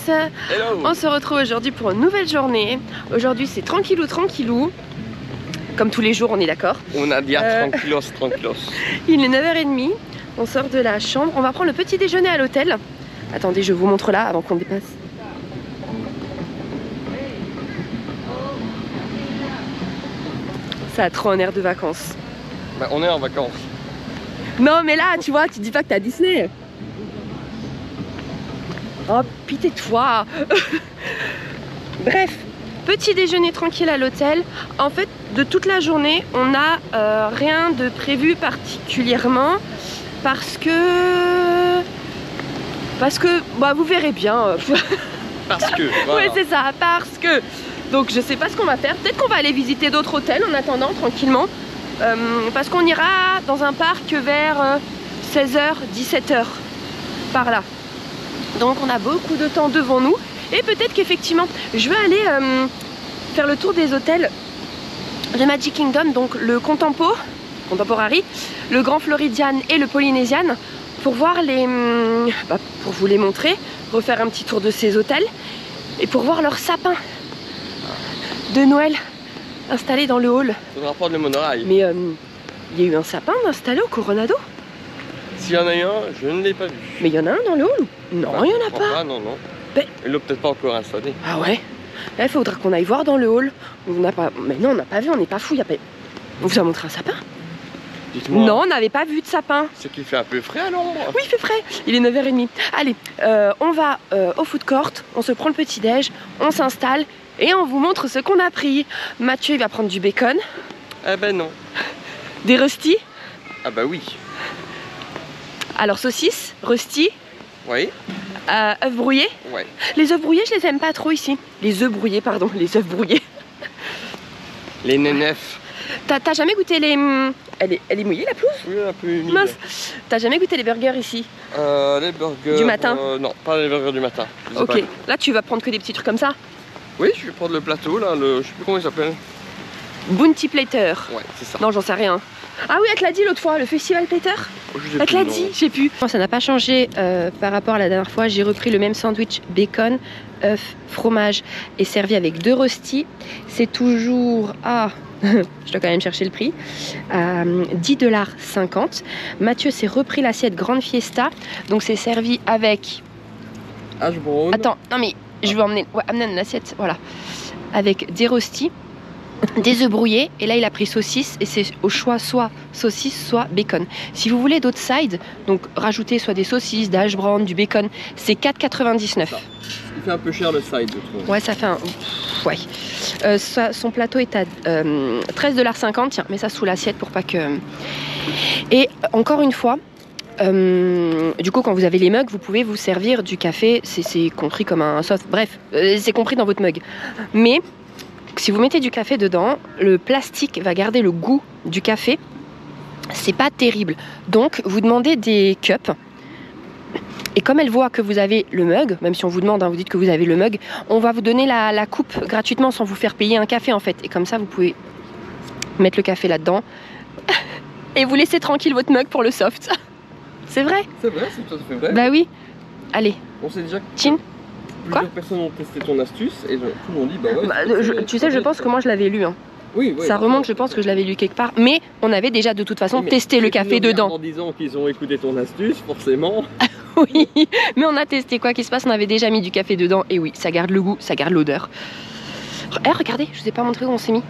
Hello. On se retrouve aujourd'hui pour une nouvelle journée. Aujourd'hui c'est tranquillou tranquillou. Comme tous les jours, on est d'accord. On a dit tranquillos, tranquillos. Il est 9h30, on sort de la chambre. On va prendre le petit déjeuner à l'hôtel. Attendez, je vous montre là avant qu'on dépasse. Ça a trop un air de vacances. Bah, on est en vacances. Non mais là, tu vois, tu dis pas que t'es à Disney. Oh, pitié-toi. Bref, petit déjeuner tranquille à l'hôtel. En fait, de toute la journée, on n'a rien de prévu particulièrement. Parce que bah, vous verrez bien. Parce que, voilà. Oui, c'est ça, parce que. Donc je sais pas ce qu'on va faire. Peut-être qu'on va aller visiter d'autres hôtels en attendant, tranquillement. Parce qu'on ira dans un parc vers 16h, 17h. Par là. Donc on a beaucoup de temps devant nous. Et peut-être qu'effectivement, je vais aller faire le tour des hôtels de Magic Kingdom. Donc le Contemporary, le Grand Floridian et le Polynesian. Pour voir les... pour vous les montrer. Refaire un petit tour de ces hôtels. Et pour voir leurs sapins de Noël installés dans le hall. Faudra prendre le monorail. Mais il y a eu un sapin installé au Coronado. S'il y en a eu un, je ne l'ai pas vu. Mais il y en a un dans le hall? Non, il n'y en a pas. Non, non. Ben... Ils l'ont peut-être pas encore installé. Ah ouais? Là, il faudra qu'on aille voir dans le hall. On n'a pas... Mais non, on n'a pas vu, on n'est pas fou. Y a pas... On vous a montré un sapin? Dites-moi. Non, on n'avait pas vu de sapin. C'est qu'il fait un peu frais à l'ombre. Oui, il fait frais. Il est 9h30. Allez, on va au food court, on se prend le petit déj, on s'installe et on vous montre ce qu'on a pris. Mathieu, il va prendre du bacon. Eh ben non. Des rusty. Ah bah oui. Alors saucisses, rusty. Oui. Œufs brouillés. Ouais. Les œufs brouillés, je les aime pas trop ici. Les œufs brouillés, pardon, les œufs brouillés. Les nénefs. T'as jamais goûté les... Elle est mouillée la pelouse? Oui, un peu humide. Mince. T'as jamais goûté les burgers ici? Les burgers... Du matin? Non, pas les burgers du matin. Ok. Là, tu vas prendre que des petits trucs comme ça? Oui, je vais prendre le plateau, là, je sais plus comment il s'appelle. Bounty Plater. Ouais, c'est ça. Non, j'en sais rien. Ah oui, elle te l'a dit l'autre fois, le Festival Plater. Elle te l'a dit, je sais plus. Ça n'a pas changé par rapport à la dernière fois. J'ai repris le même sandwich bacon, œuf, fromage et servi avec 2 rostis. C'est toujours... Ah, je dois quand même chercher le prix. 10,50 $. Mathieu s'est repris l'assiette Grande Fiesta. Donc c'est servi avec... Hash brown. Attends, non mais je vais amener une assiette, voilà. Avec des rostis, des œufs brouillés, et là il a pris saucisse, et c'est au choix soit saucisse, soit bacon. Si vous voulez d'autres sides, donc rajouter soit des saucisses, des hash brown, du bacon, c'est 4,99 $. Il fait un peu cher le side, je trouve. Ouais, ça fait un... Ouais. Son plateau est à 13,50 $. Tiens, mets ça sous l'assiette pour pas que... Et encore une fois, du coup, quand vous avez les mugs, vous pouvez vous servir du café. C'est compris comme un soft. Bref, c'est compris dans votre mug. Mais si vous mettez du café dedans, le plastique va garder le goût du café. C'est pas terrible. Donc, vous demandez des cups. Et comme elle voit que vous avez le mug, même si on vous demande, hein, vous dites que vous avez le mug, on va vous donner la coupe gratuitement sans vous faire payer un café en fait. Et comme ça, vous pouvez mettre le café là-dedans et vous laissez tranquille votre mug pour le soft. C'est vrai? C'est vrai, c'est tout à fait vrai. Bah oui. Allez. On sait déjà que Chin. plusieurs personnes ont testé ton astuce et tout le monde dit bah ouais. Bah, tu sais, je pense que moi je l'avais lu. Hein. Oui, oui. Ça remonte, je pense que je l'avais lu quelque part. Mais on avait déjà de toute façon testé le café dedans. En disant qu'ils ont écouté ton astuce, forcément. Oui, mais on a testé quoi qu'il se passe, on avait déjà mis du café dedans. Et oui, ça garde le goût, ça garde l'odeur. Eh, regardez, je vous ai pas montré où on s'est mis.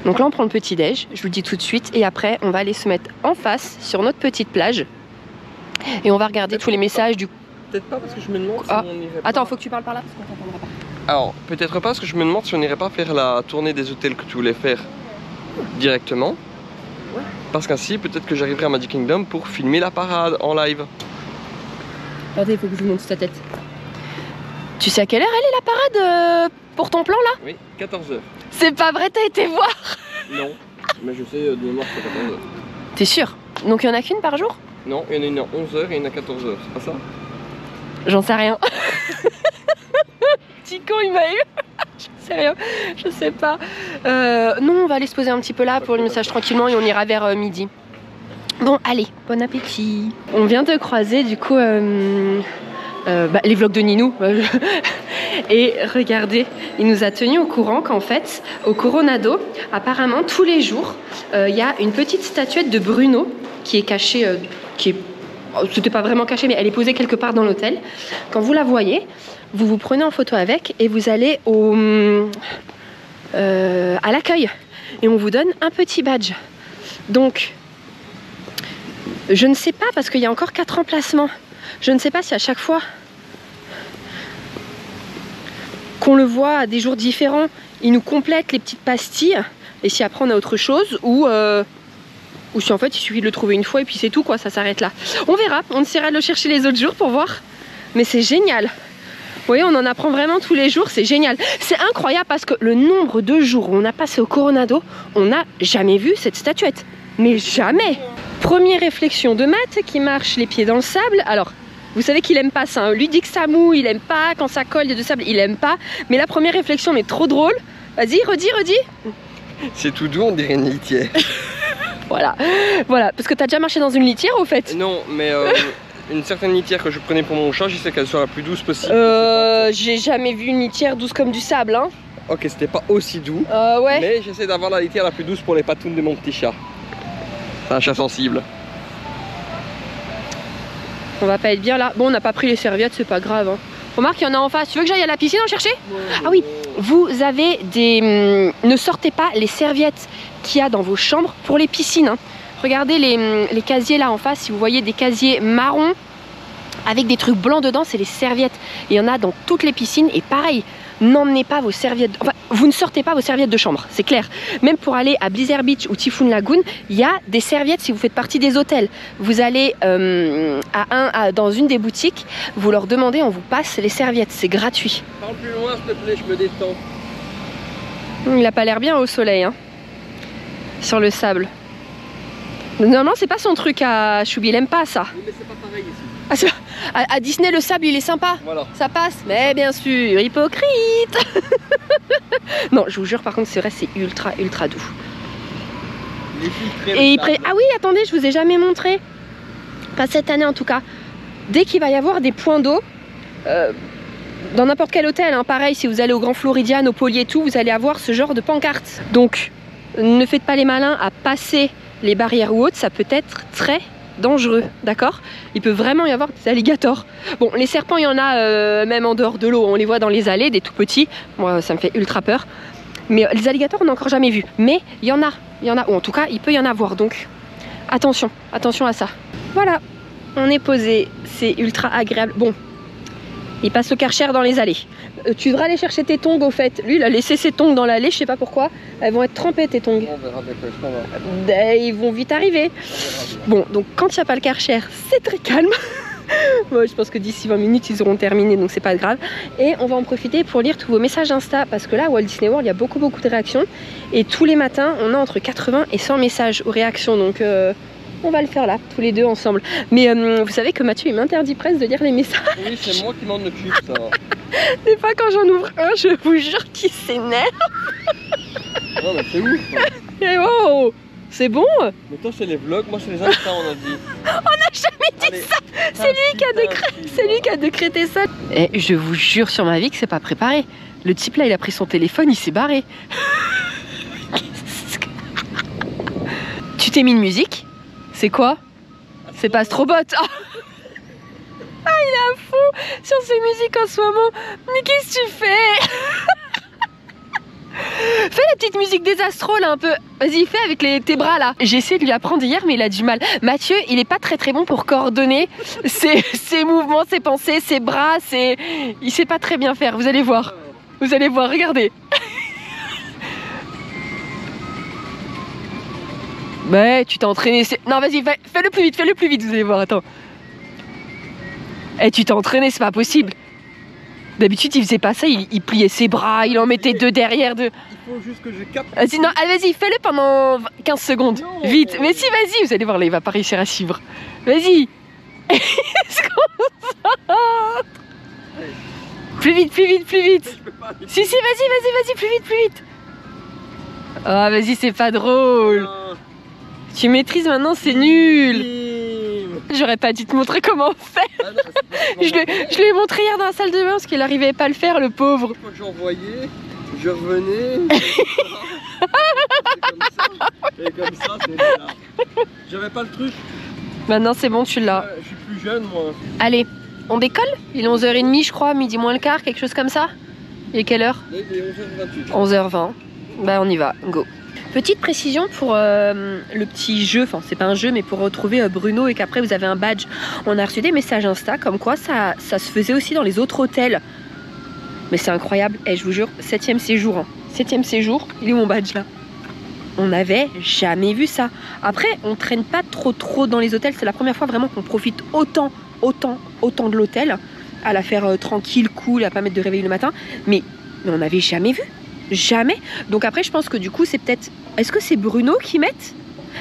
Donc là on prend le petit déj, je vous le dis tout de suite, et après on va aller se mettre en face sur notre petite plage et on va regarder tous les messages du... Peut-être pas parce que je me demande si on irait pas... Attends, faut que tu parles par là parce qu'on t'entendra pas. Alors, peut-être pas parce que je me demande si on n'irait pas faire la tournée des hôtels que tu voulais faire directement. Ouais. Parce qu'ainsi, peut-être que j'arriverai à Magic Kingdom pour filmer la parade en live. Attendez, il faut que je vous montre sa tête. Tu sais à quelle heure elle est la parade pour ton plan là? Oui, 14h. C'est pas vrai, t'as été voir? Non, mais je sais de mémoire que c'est 14h. T'es sûr? Donc il y en a qu'une par jour? Non, il y en a une à 11h et une à 14h, c'est pas ça? J'en sais rien. Petit con, il m'a eu. Je sais rien, je sais pas. Non, on va aller se poser un petit peu là pour le message tranquillement et on ira vers midi. Bon, allez, bon appétit. On vient de croiser du coup les vlogs de Ninou. Et regardez, il nous a tenu au courant qu'en fait, au Coronado, apparemment tous les jours, il y a une petite statuette de Bruno qui est cachée, c'était pas vraiment caché, mais elle est posée quelque part dans l'hôtel. Quand vous la voyez, vous vous prenez en photo avec et vous allez à l'accueil et on vous donne un petit badge. Donc, je ne sais pas parce qu'il y a encore 4 emplacements. Je ne sais pas si à chaque fois qu'on le voit à des jours différents, il nous complète les petites pastilles et si après on a autre chose ou si en fait il suffit de le trouver une fois et puis c'est tout quoi, ça s'arrête là. On verra, on essaiera de le chercher les autres jours pour voir. Mais c'est génial. Vous voyez, on en apprend vraiment tous les jours, c'est génial. C'est incroyable parce que le nombre de jours où on a passé au Coronado, on n'a jamais vu cette statuette. Mais jamais. Première réflexion de Matt qui marche les pieds dans le sable. Alors, vous savez qu'il aime pas ça, hein. Lui dit que ça mouille, il aime pas quand ça colle, il y a du sable, il aime pas. Mais la première réflexion est trop drôle. Vas-y, redis. C'est tout doux, on dirait une litière. Voilà, parce que t'as déjà marché dans une litière au fait? Non, mais une certaine litière que je prenais pour mon chat, je sais qu'elle soit la plus douce possible. J'ai jamais vu une litière douce comme du sable, hein. Ok, c'était pas aussi doux, ouais. mais j'essaie d'avoir la litière la plus douce pour les patounes de mon petit chat. C'est un chat sensible. On va pas être bien là. Bon, on n'a pas pris les serviettes, c'est pas grave, hein. Remarque, il y en a en face. Tu veux que j'aille à la piscine en chercher? Ah oui, vous avez des... Ne sortez pas les serviettes qu'il y a dans vos chambres pour les piscines, hein. Regardez les casiers là en face. Si vous voyez des casiers marrons avec des trucs blancs dedans, c'est les serviettes. Il y en a dans toutes les piscines et pareil, n'emmenez pas vos serviettes. Enfin, vous ne sortez pas vos serviettes de chambre, c'est clair. Même pour aller à Blizzard Beach ou Typhoon Lagoon, il y a des serviettes si vous faites partie des hôtels. Vous allez dans une des boutiques, vous leur demandez, on vous passe les serviettes, c'est gratuit. Parle plus loin s'il te plaît, je me détends. Il a pas l'air bien au soleil, hein, sur le sable. Normalement, c'est pas son truc à Choubi, il aime pas ça. Oui, mais c'est pas pareil ici. À Disney, le sable, il est sympa. Voilà. Ça passe. Mais bien sûr, hypocrite. Non, je vous jure, par contre, c'est vrai, c'est ultra doux. Et ah oui, attendez, je vous ai jamais montré. Pas cette année en tout cas. Dès qu'il va y avoir des points d'eau, dans n'importe quel hôtel, hein, pareil, si vous allez au Grand Floridian, au Poly et tout, vous allez avoir ce genre de pancarte. Donc, ne faites pas les malins à passer les barrières ou autres, ça peut être très dangereux, d'accord? Il peut vraiment y avoir des alligators. Bon, les serpents, il y en a même en dehors de l'eau, on les voit dans les allées, des tout petits. Moi, ça me fait ultra peur. Mais les alligators, on n'a encore jamais vu. Mais il y en a, ou en tout cas, il peut y en avoir. Donc, attention à ça. Voilà, on est posé, c'est ultra agréable. Bon, il passe le Karcher dans les allées. Tu devras aller chercher tes tongs au fait. Lui, il a laissé ses tongs dans l'allée, je sais pas pourquoi. Elles vont être trempées tes tongs. On verra bien quoi. Ils vont vite arriver. Bon, donc quand il n'y a pas le Karcher, c'est très calme. Bon, je pense que d'ici 20 minutes, ils auront terminé, donc c'est pas grave. Et on va en profiter pour lire tous vos messages Insta, parce que là, à Walt Disney World, il y a beaucoup de réactions. Et tous les matins, on a entre 80 et 100 messages aux réactions. Donc, on va le faire là, tous les deux ensemble. Mais vous savez que Mathieu, il m'interdit presque de lire les messages. Oui, c'est moi qui m'en occupe, ça. Des fois, quand j'en ouvre un, je vous jure qu'il s'énerve. Non, mais c'est ouf. Et oh, c'est bon. Mais toi, c'est les vlogs, moi, c'est les Insta, on a dit. On n'a jamais dit ça. C'est lui qui a décrété ça. Et je vous jure sur ma vie que c'est pas préparé. Le type là, il a pris son téléphone, il s'est barré. Tu t'es mis une musique? C'est quoi? C'est pas Astrobot. Ah, il est à fond sur ses musiques en ce moment. Mais qu'est-ce que tu fais? Fais la petite musique des astros là un peu. Vas-y, fais avec tes bras là. J'ai essayé de lui apprendre hier mais il a du mal. Mathieu, il est pas très bon pour coordonner ses mouvements, ses pensées, ses bras, il sait pas très bien faire, vous allez voir. Vous allez voir, regardez. Mais tu t'es entraîné. Non, vas-y, fais-le plus vite, vous allez voir, attends. Tu t'es entraîné, c'est pas possible. D'habitude, il faisait pas ça, il pliait ses bras, il en mettait deux derrière deux. Il faut juste que je capte. Vas-y, non, vas-y, fais-le pendant 15 secondes. Non, vite. Mais si, vas-y, vous allez voir, là, il va pas réussir à suivre. Vas-y. Plus vite. Si, vas-y, plus vite. Ah, vas-y, c'est pas drôle. Tu maîtrises maintenant, c'est nul. J'aurais pas dû te montrer comment on fait. Ah non, Je lui ai montré hier dans la salle de bain parce qu'il arrivait pas à le faire, le pauvre. Quand j'envoyais, je revenais. Et comme ça, c'est là. J'avais pas le truc. Maintenant c'est bon, tu l'as. Je suis plus jeune moi. Allez, on décolle? Il est 11h30 je crois, midi moins le quart, quelque chose comme ça. Il est quelle heure? Là, il est 11h28. 11h20. Bah on y va, go. Petite précision pour le petit jeu, enfin c'est pas un jeu mais pour retrouver Bruno et qu'après vous avez un badge. On a reçu des messages Insta comme quoi ça se faisait aussi dans les autres hôtels. Mais c'est incroyable, et je vous jure, 7e séjour. Hein. 7e séjour, il est où mon badge là? On n'avait jamais vu ça. Après, on traîne pas trop dans les hôtels. C'est la première fois vraiment qu'on profite autant de l'hôtel. À la faire tranquille, cool, à pas mettre de réveil le matin. Mais on n'avait jamais vu. Jamais. Donc après, je pense que du coup, c'est peut-être... Est-ce que c'est Bruno qui met?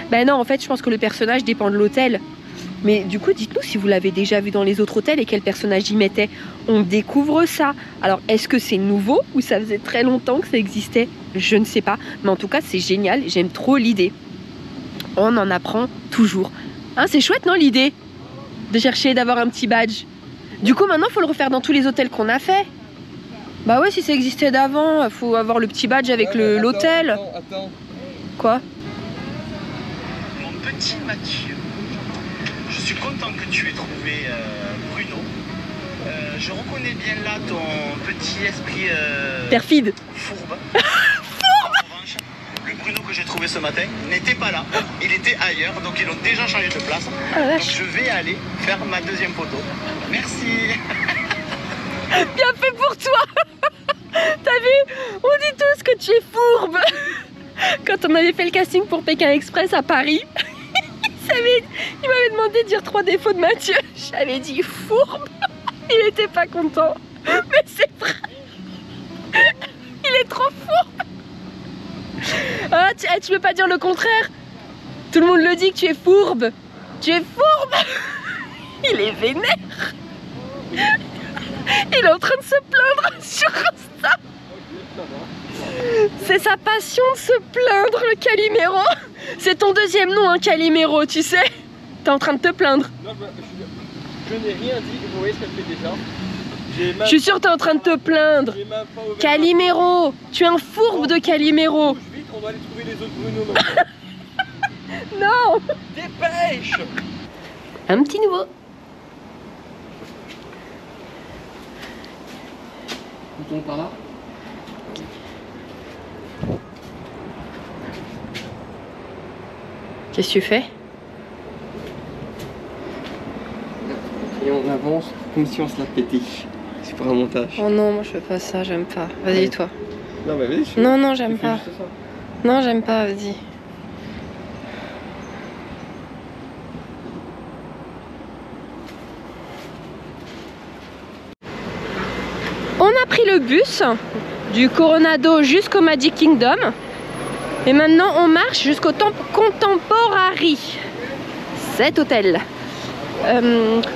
Ben non, en fait, je pense que le personnage dépend de l'hôtel. Mais du coup, dites-nous si vous l'avez déjà vu dans les autres hôtels et quel personnage y mettait. On découvre ça. Alors, est-ce que c'est nouveau ou ça faisait très longtemps que ça existait? Je ne sais pas. Mais en tout cas, c'est génial. J'aime trop l'idée. On en apprend toujours. Hein, c'est chouette, non, l'idée de chercher, d'avoir un petit badge. Du coup, maintenant, il faut le refaire dans tous les hôtels qu'on a fait. Bah ouais, si ça existait d'avant, il faut avoir le petit badge avec l'hôtel. Attends. Quoi? Mon petit Mathieu, je suis content que tu aies trouvé Bruno. Je reconnais bien là ton petit esprit Perfide. fourbe. En revanche, le Bruno que j'ai trouvé ce matin n'était pas là. Il était ailleurs, donc ils ont déjà changé de place. Donc je vais aller faire ma deuxième photo. Merci. Bien fait pour toi. T'as vu? On dit tous que tu es fourbe. Quand on avait fait le casting pour Pékin Express à Paris, il m'avait demandé de dire 3 défauts de Mathieu. J'avais dit fourbe. Il était pas content. Mais c'est vrai. Il est trop fourbe. Ah, tu peux pas dire le contraire. Tout le monde le dit que tu es fourbe. Tu es fourbe. Il est vénère. Il est en train de se plaindre sur Insta. C'est sa passion de se plaindre, le Calimero. C'est ton deuxième nom, hein, Calimero, tu sais. T'es en train de te plaindre. Non, je n'ai rien dit, vous voyez ce qu'elle fait déjà. Je suis sûre que t'es en train de te plaindre. Calimero, tu es un fourbe de Calimero. Vite, on va aller trouver les autres Bruno. Non. Dépêche. Un petit nouveau. On tombe par là. Qu'est-ce que tu fais? Et on avance comme si on se l'a pété. C'est pour un montage. Oh non, moi je fais pas ça, j'aime pas. Vas-y toi. Non, mais vas-y. Non, j'aime pas. Non, j'aime pas, vas-y. On a pris le bus du Coronado jusqu'au Magic Kingdom. Et maintenant on marche jusqu'au Contemporary. Cet hôtel.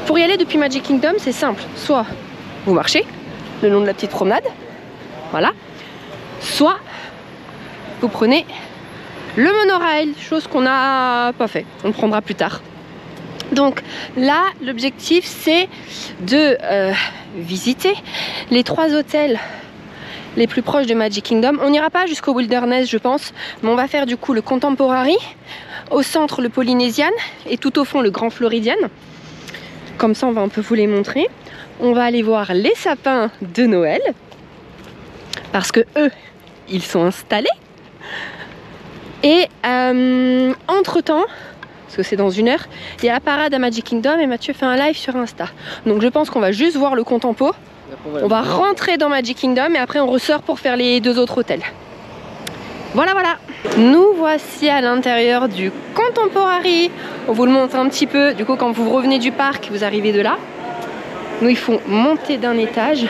Pour y aller depuis Magic Kingdom, c'est simple. Soit vous marchez le long de la petite promenade. Voilà. Soit vous prenez le monorail, chose qu'on n'a pas fait. On le prendra plus tard. Donc là, l'objectif c'est de visiter les 3 hôtels les plus proches de Magic Kingdom. On n'ira pas jusqu'au Wilderness, je pense, mais on va faire du coup le Contemporary, au centre le Polynesian et tout au fond le Grand Floridian. Comme ça, on va un peu vous les montrer. On va aller voir les sapins de Noël parce que eux, ils sont installés. Et entre-temps, parce que c'est dans 1 heure, il y a la parade à Magic Kingdom et Mathieu fait un live sur Insta. Donc je pense qu'on va juste voir le Contempo. On va rentrer dans Magic Kingdom et après on ressort pour faire les 2 autres hôtels. Voilà, voilà. Nous voici à l'intérieur du Contemporary. On vous le montre un petit peu. Du coup, quand vous revenez du parc, vous arrivez de là. Nous, il faut monter d'un étage.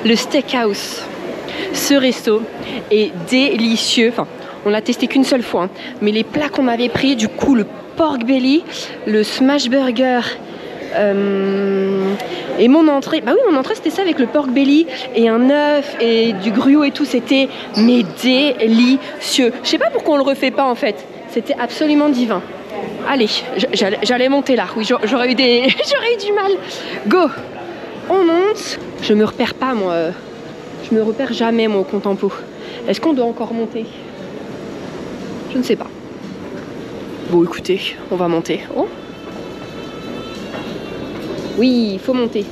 Le steakhouse. Ce resto est délicieux. Enfin, on l'a testé qu'une seule fois. Hein. Mais les plats qu'on avait pris, du coup, le pork belly, le smash burger... et mon entrée, bah oui, mon entrée c'était ça avec le pork belly et un œuf et du gruau et tout, c'était mais délicieux. Je sais pas pourquoi on le refait pas en fait. C'était absolument divin. Allez, j'allais monter là. Oui, j'aurais eu du mal. Go! On monte. Je me repère pas, moi. Je me repère jamais, moi, au Contempo. Est-ce qu'on doit encore monter? Je ne sais pas. Bon, écoutez, on va monter. Oh. Oui, il faut monter.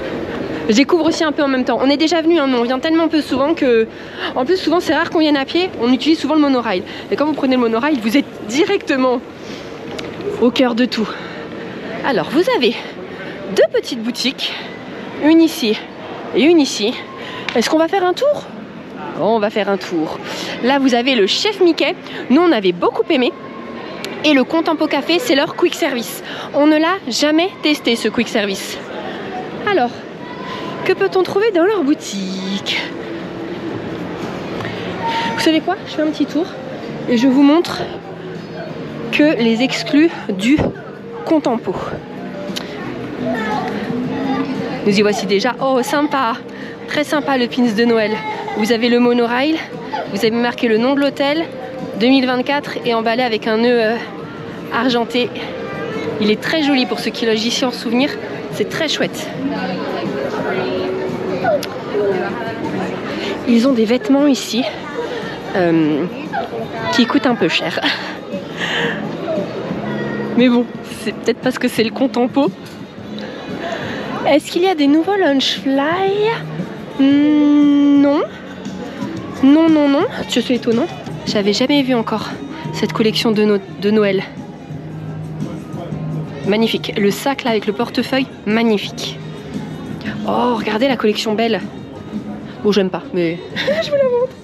Je découvre aussi un peu en même temps. On est déjà venu, hein, mais on vient tellement peu souvent que... En plus, souvent, c'est rare qu'on vienne à pied. On utilise souvent le monorail. Et quand vous prenez le monorail, vous êtes directement au cœur de tout. Alors, vous avez deux petites boutiques. Une ici et une ici. Est-ce qu'on va faire un tour? On va faire un tour. Là, vous avez le Chef Mickey. Nous, on avait beaucoup aimé. Et le Contempo Café, c'est leur quick service. On ne l'a jamais testé, ce quick service. Alors, que peut-on trouver dans leur boutique? Vous savez quoi? Je fais un petit tour et je vous montre que les exclus du Contempo. Nous y voici déjà. Oh, sympa! Très sympa le pins de Noël. Vous avez le monorail, vous avez marqué le nom de l'hôtel, 2024 et emballé avec un nœud argenté. Il est très joli pour ceux qui logent ici en souvenir. C'est très chouette. Ils ont des vêtements ici qui coûtent un peu cher. Mais bon, c'est peut-être parce que c'est le Contempo. Est-ce qu'il y a des nouveaux Lunchfly? Non. Non, non, non. Je suis étonnant. J'avais jamais vu encore cette collection de Noël. Magnifique. Le sac là avec le portefeuille, magnifique. Oh, regardez la collection belle. Bon, j'aime pas, mais je vous la montre.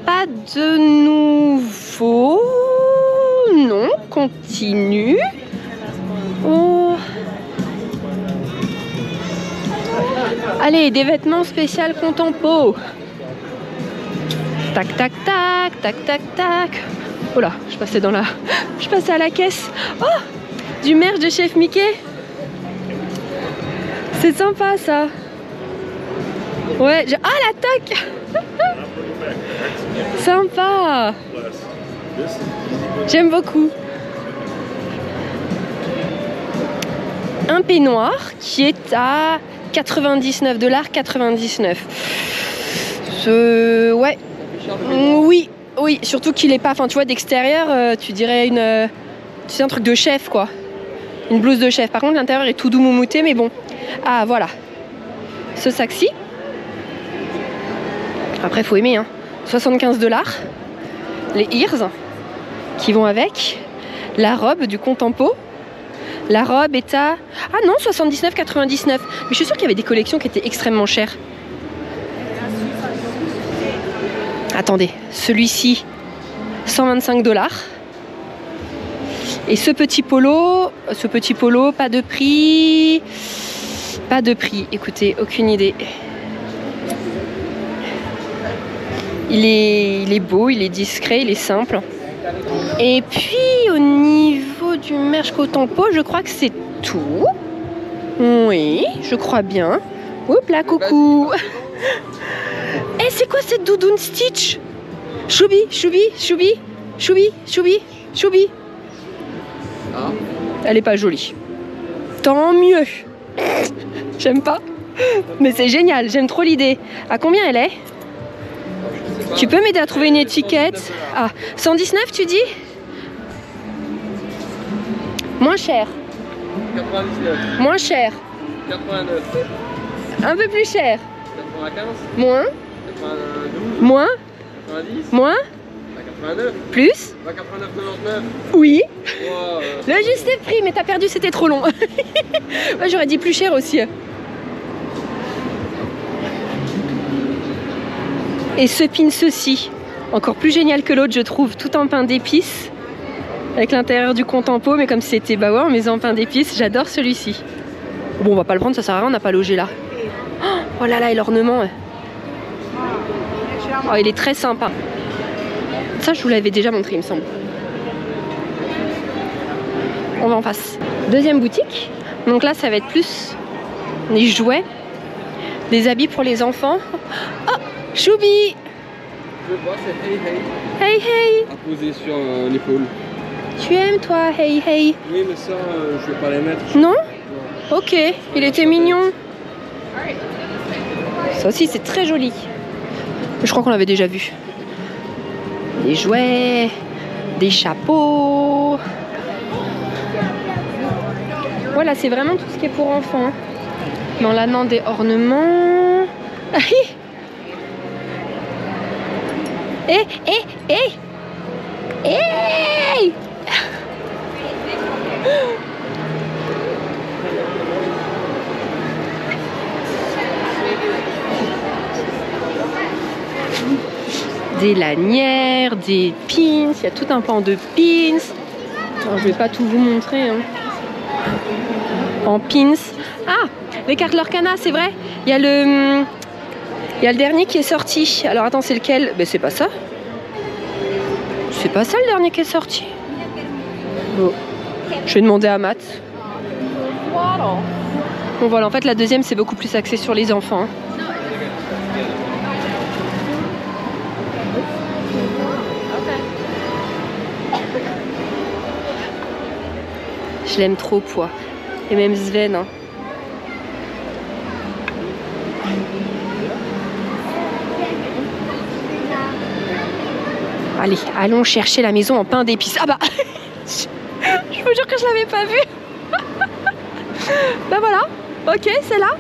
Pas de nouveau. Non, continue. Oh. Allez, des vêtements spéciaux Contempo. Tac, tac, tac, tac, tac, tac. Oh là, je passais à la caisse. Oh, du merch de Chef Mickey. C'est sympa ça. Ouais, ah la toque. Sympa. J'aime beaucoup. Un peignoir qui est à 99,99 $. Ouais. Oui, oui, surtout qu'il est pas, enfin tu vois d'extérieur, tu dirais tu sais, un truc de chef quoi. Une blouse de chef. Par contre l'intérieur est tout doux moumouté, mais bon. Ah voilà. Ce sac-ci. Après faut aimer hein. 75 $. Les ears qui vont avec. La robe du Contempo. La robe est à... Ah non, 79,99 $. Mais je suis sûre qu'il y avait des collections qui étaient extrêmement chères. Attendez, celui-ci, 125 $. Et ce petit polo, pas de prix. Pas de prix, écoutez, aucune idée. Il est beau, il est discret, il est simple. Et puis au niveau du merch Contempo, je crois que c'est tout. Oui, je crois bien. Oups là, coucou. Eh, c'est quoi cette doudoune Stitch? Choubi, choubi, choubi, choubi, choubi, choubi. Ah. Elle est pas jolie. Tant mieux. J'aime pas. Mais c'est génial, j'aime trop l'idée. À combien elle est? Tu peux m'aider à trouver une étiquette? Ah, 119 tu dis? Moins cher. 99. Moins cher. 89. Un peu plus cher. 95. Moins. 92. Moins. 90. Moins. 89. Plus. 89,99. Oui. Wow, Le juste prix, mais t'as perdu, c'était trop long. Moi j'aurais dit plus cher aussi. Et ce pin ceci, encore plus génial que l'autre je trouve, tout en pain d'épices. Avec l'intérieur du Contempo, mais comme c'était Bauer, mais en pain d'épices, j'adore celui-ci. Bon, on va pas le prendre, ça sert à rien, on n'a pas logé là. Oh là là, et l'ornement. Oh, il est très sympa. Ça, je vous l'avais déjà montré, il me semble. On va en face. Deuxième boutique. Donc là, ça va être plus des jouets, des habits pour les enfants. Oh, Choubi. Je vois, c'est hey hey. Hey hey. À poser sur l'épaule. Tu aimes toi, hey hey? Oui, mais ça, je vais pas les mettre. Non? Ok, il était mignon. Ça aussi, c'est très joli. Je crois qu'on l'avait déjà vu. Des jouets, des chapeaux. Voilà, c'est vraiment tout ce qui est pour enfants. Dans l'anneau des ornements. Hey! Des lanières, des pins, il y a tout un pan de pins. Alors, je vais pas tout vous montrer. Hein. En pins. Ah, les cartes Lorcana, c'est vrai. Il y a le dernier qui est sorti. Alors attends, c'est lequel? Ben c'est pas ça. C'est pas ça le dernier qui est sorti. Bon. Je vais demander à Matt. Bon voilà, en fait la deuxième c'est beaucoup plus axé sur les enfants. Je l'aime trop, poids. Et même Sven. Hein. Allez, allons chercher la maison en pain d'épices. Ah bah je vous jure que je l'avais pas vu. Bah voilà, ok, c'est là.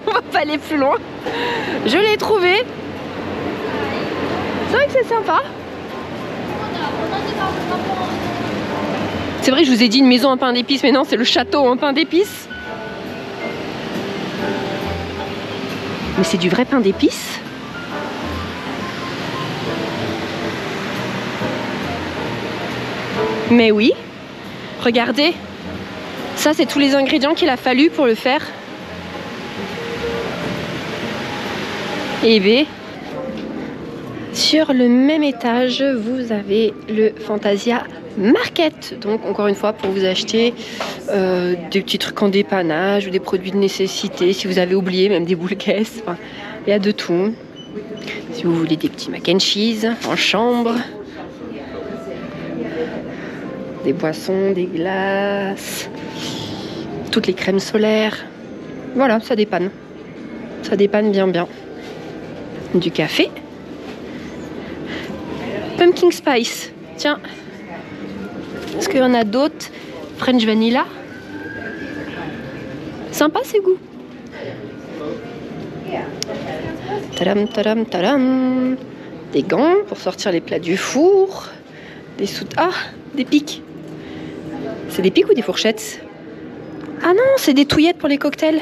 On va pas aller plus loin. Je l'ai trouvé. C'est vrai que c'est sympa. C'est vrai que je vous ai dit une maison en pain d'épices, mais non, c'est le château en pain d'épices. Mais c'est du vrai pain d'épices. Mais oui, regardez, ça c'est tous les ingrédients qu'il a fallu pour le faire. Et bien, sur le même étage, vous avez le Fantasia Market. Donc encore une fois, pour vous acheter des petits trucs en dépannage ou des produits de nécessité, si vous avez oublié, même des boules caisses, enfin, il y a de tout. Si vous voulez des petits mac and cheese en chambre. Des boissons, des glaces, toutes les crèmes solaires. Voilà, ça dépanne. Ça dépanne bien bien. Du café. Pumpkin spice. Tiens. Est-ce qu'il y en a d'autres? French vanilla. Sympa ces goûts. Tadam, tadam, tadam. Des gants pour sortir les plats du four. Des ah, des pics. C'est des pics ou des fourchettes? Ah non, c'est des touillettes pour les cocktails.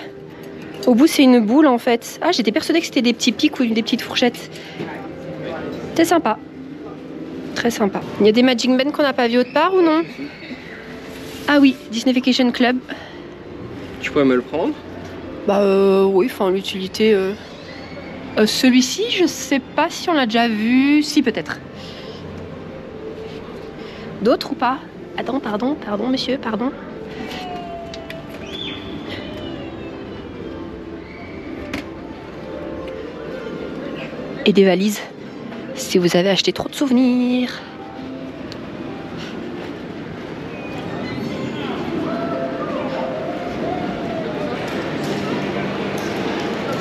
Au bout, c'est une boule en fait. Ah, j'étais persuadée que c'était des petits pics ou des petites fourchettes. C'est sympa. Très sympa. Il y a des Magic Band qu'on n'a pas vu autre part ou non? Ah oui, Disney Vacation Club. Tu pourrais me le prendre? Bah oui, enfin l'utilité... celui-ci, je sais pas si on l'a déjà vu. Si, peut-être. D'autres ou pas? Attends, pardon, monsieur, pardon. Et des valises, si vous avez acheté trop de souvenirs.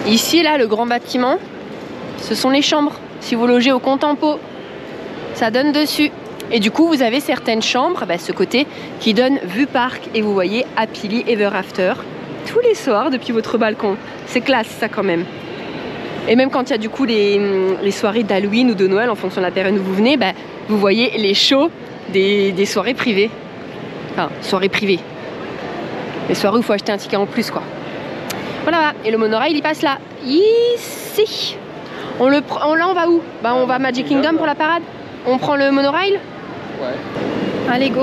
Ici, là, le grand bâtiment, ce sont les chambres. Si vous logez au Contempo, ça donne dessus. Et du coup, vous avez certaines chambres, bah, ce côté, qui donne vue parc. Et vous voyez Happily Ever After tous les soirs depuis votre balcon. C'est classe, ça, quand même. Et même quand il y a du coup les soirées d'Halloween ou de Noël, en fonction de la période où vous venez, bah, vous voyez les shows des soirées privées. Enfin, soirées privées. Les soirées où il faut acheter un ticket en plus, quoi. Voilà, et le monorail, il passe là. Ici. Là, on va où? Bah, on va à Magic Kingdom pour la parade. On prend le monorail? Ouais. Allez, go.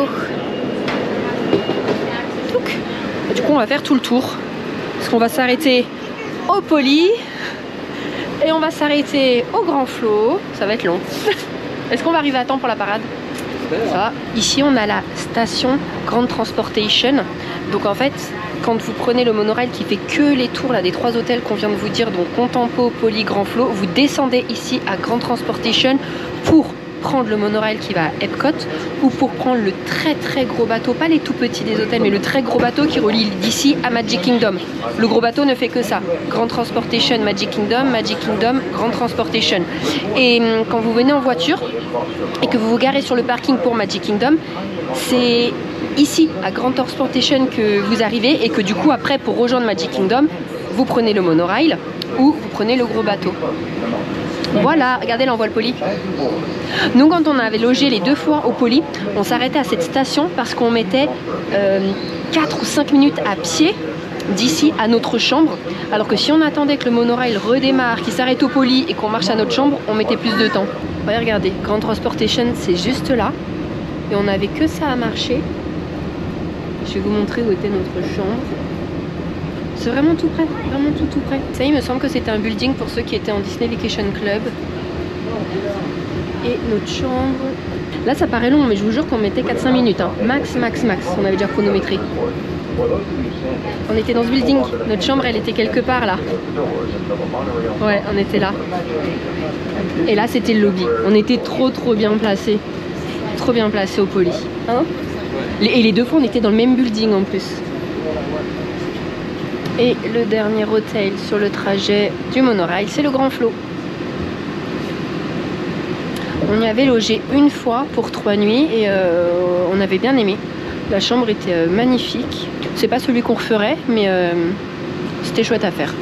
Et du coup, on va faire tout le tour. Parce qu'on va s'arrêter au Poly. Et on va s'arrêter au Grand Flot. Ça va être long. Est-ce qu'on va arriver à temps pour la parade? Ça va. Ici, on a la station Grand Transportation. Donc en fait, quand vous prenez le monorail qui fait que les tours là, des 3 hôtels qu'on vient de vous dire, donc Contempo, Poly, Grand Flow, vous descendez ici à Grand Transportation pour prendre le monorail qui va à Epcot ou pour prendre le très gros bateau, pas les tout petits des hôtels, mais le très gros bateau qui relie d'ici à Magic Kingdom. Le gros bateau ne fait que ça. Grand Transportation, Magic Kingdom, Grand Transportation. Et quand vous venez en voiture et que vous vous garez sur le parking pour Magic Kingdom, c'est ici à Grand Transportation que vous arrivez et que du coup après pour rejoindre Magic Kingdom, vous prenez le monorail ou vous prenez le gros bateau. Voilà, regardez l'envol Poly. Nous, quand on avait logé les 2 fois au Poly, on s'arrêtait à cette station parce qu'on mettait 4 ou 5 minutes à pied d'ici à notre chambre. Alors que si on attendait que le monorail redémarre, qu'il s'arrête au Poly et qu'on marche à notre chambre, on mettait plus de temps. Ouais, regardez, Grand Transportation, c'est juste là. Et on n'avait que ça à marcher. Je vais vous montrer où était notre chambre. C'est vraiment tout près, vraiment tout près. Ça, il me semble que c'était un building pour ceux qui étaient en Disney Vacation Club. Et notre chambre... Là, ça paraît long, mais je vous jure qu'on mettait 4-5 minutes. Hein. Max. On avait déjà chronométré. On était dans ce building. Notre chambre, elle était quelque part là. Ouais, on était là. Et là, c'était le lobby. On était trop bien placés. Trop bien placés au Poly. Hein? Et les 2 fois, on était dans le même building en plus. Et le dernier hôtel sur le trajet du monorail, c'est le Grand Flow. On y avait logé une fois pour 3 nuits et on avait bien aimé. La chambre était magnifique. C'est pas celui qu'on referait, mais c'était chouette à faire.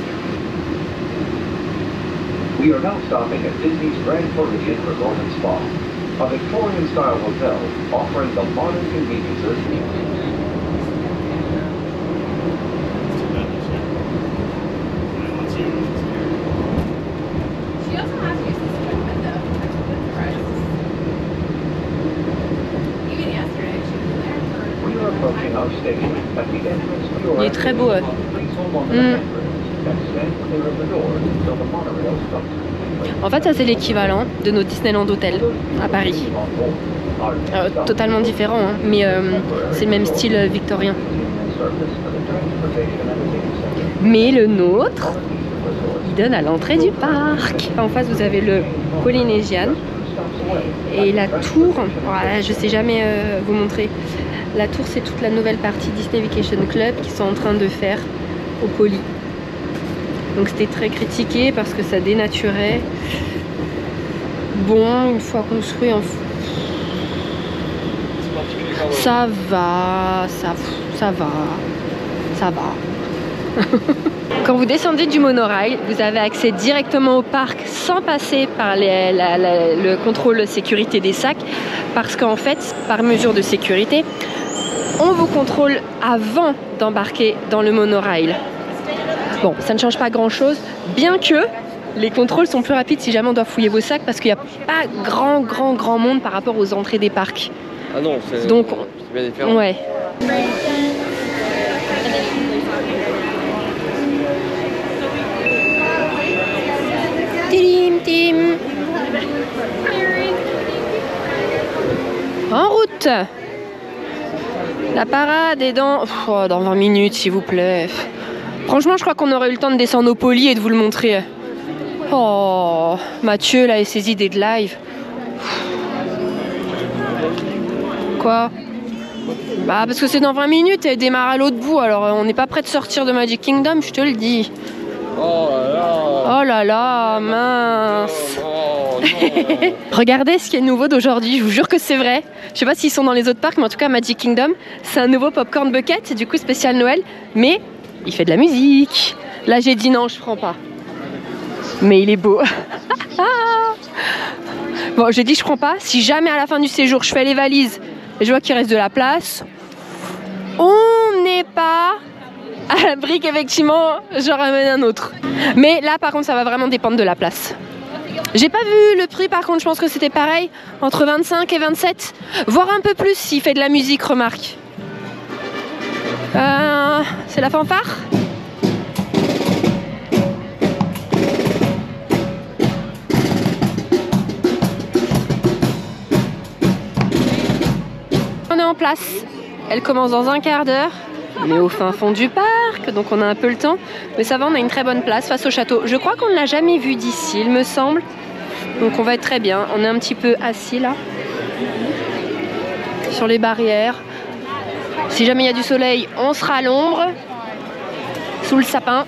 We are now stopping at Disney's Grand Floridian Resort and Spa, a Victorian-style hotel offering the modern conveniences. Il est très beau. En fait, ça c'est l'équivalent de nos Disneyland Hotel à Paris. Totalement différent, hein, mais c'est le même style victorien. Mais le nôtre, il donne à l'entrée du parc. En face, vous avez le Polynesian et la tour. Voilà, je sais jamais vous montrer. La tour, c'est toute la nouvelle partie Disney Vacation Club qu'ils sont en train de faire au Poly. Donc c'était très critiqué parce que ça dénaturait. Bon, une fois construit, ça va. Quand vous descendez du monorail, vous avez accès directement au parc sans passer par le contrôle sécurité des sacs, parce qu'en fait, par mesure de sécurité, on vous contrôle avant d'embarquer dans le monorail. Bon, ça ne change pas grand chose, bien que les contrôles sont plus rapides si jamais on doit fouiller vos sacs, parce qu'il n'y a pas grand monde par rapport aux entrées des parcs. Ah non, c'est bien différent. Ouais. Tim. En route. La parade est dans 20 minutes, s'il vous plaît. Franchement, je crois qu'on aurait eu le temps de descendre au Poly et de vous le montrer. Oh, Mathieu, là, et ses idées de live. Quoi? Bah, parce que c'est dans 20 minutes et elle démarre à l'autre bout. Alors, on n'est pas prêt de sortir de Magic Kingdom, je te le dis. Oh là là, mince. Regardez ce qui est nouveau d'aujourd'hui, je vous jure que c'est vrai. Je sais pas s'ils sont dans les autres parcs, mais en tout cas Magic Kingdom, c'est un nouveau popcorn bucket, du coup spécial Noël, mais il fait de la musique. Là j'ai dit non, je prends pas. Mais il est beau. Bon, j'ai dit je prends pas. Si jamais à la fin du séjour je fais les valises et je vois qu'il reste de la place, on n'est pas à l'abri qu'effectivement j'en ramène un autre. Mais là par contre ça va vraiment dépendre de la place. J'ai pas vu le prix, par contre je pense que c'était pareil, entre 25 et 27, voire un peu plus s'il fait de la musique, remarque. C'est la fanfare? On est en place, elle commence dans un quart d'heure, mais au fin fond du parc. parc, donc on a un peu le temps. Mais ça va, on a une très bonne place face au château. Je crois qu'on ne l'a jamais vu d'ici, il me semble. Donc on va être très bien. On est un petit peu assis là, sur les barrières. Si jamais il y a du soleil, on sera à l'ombre, sous le sapin.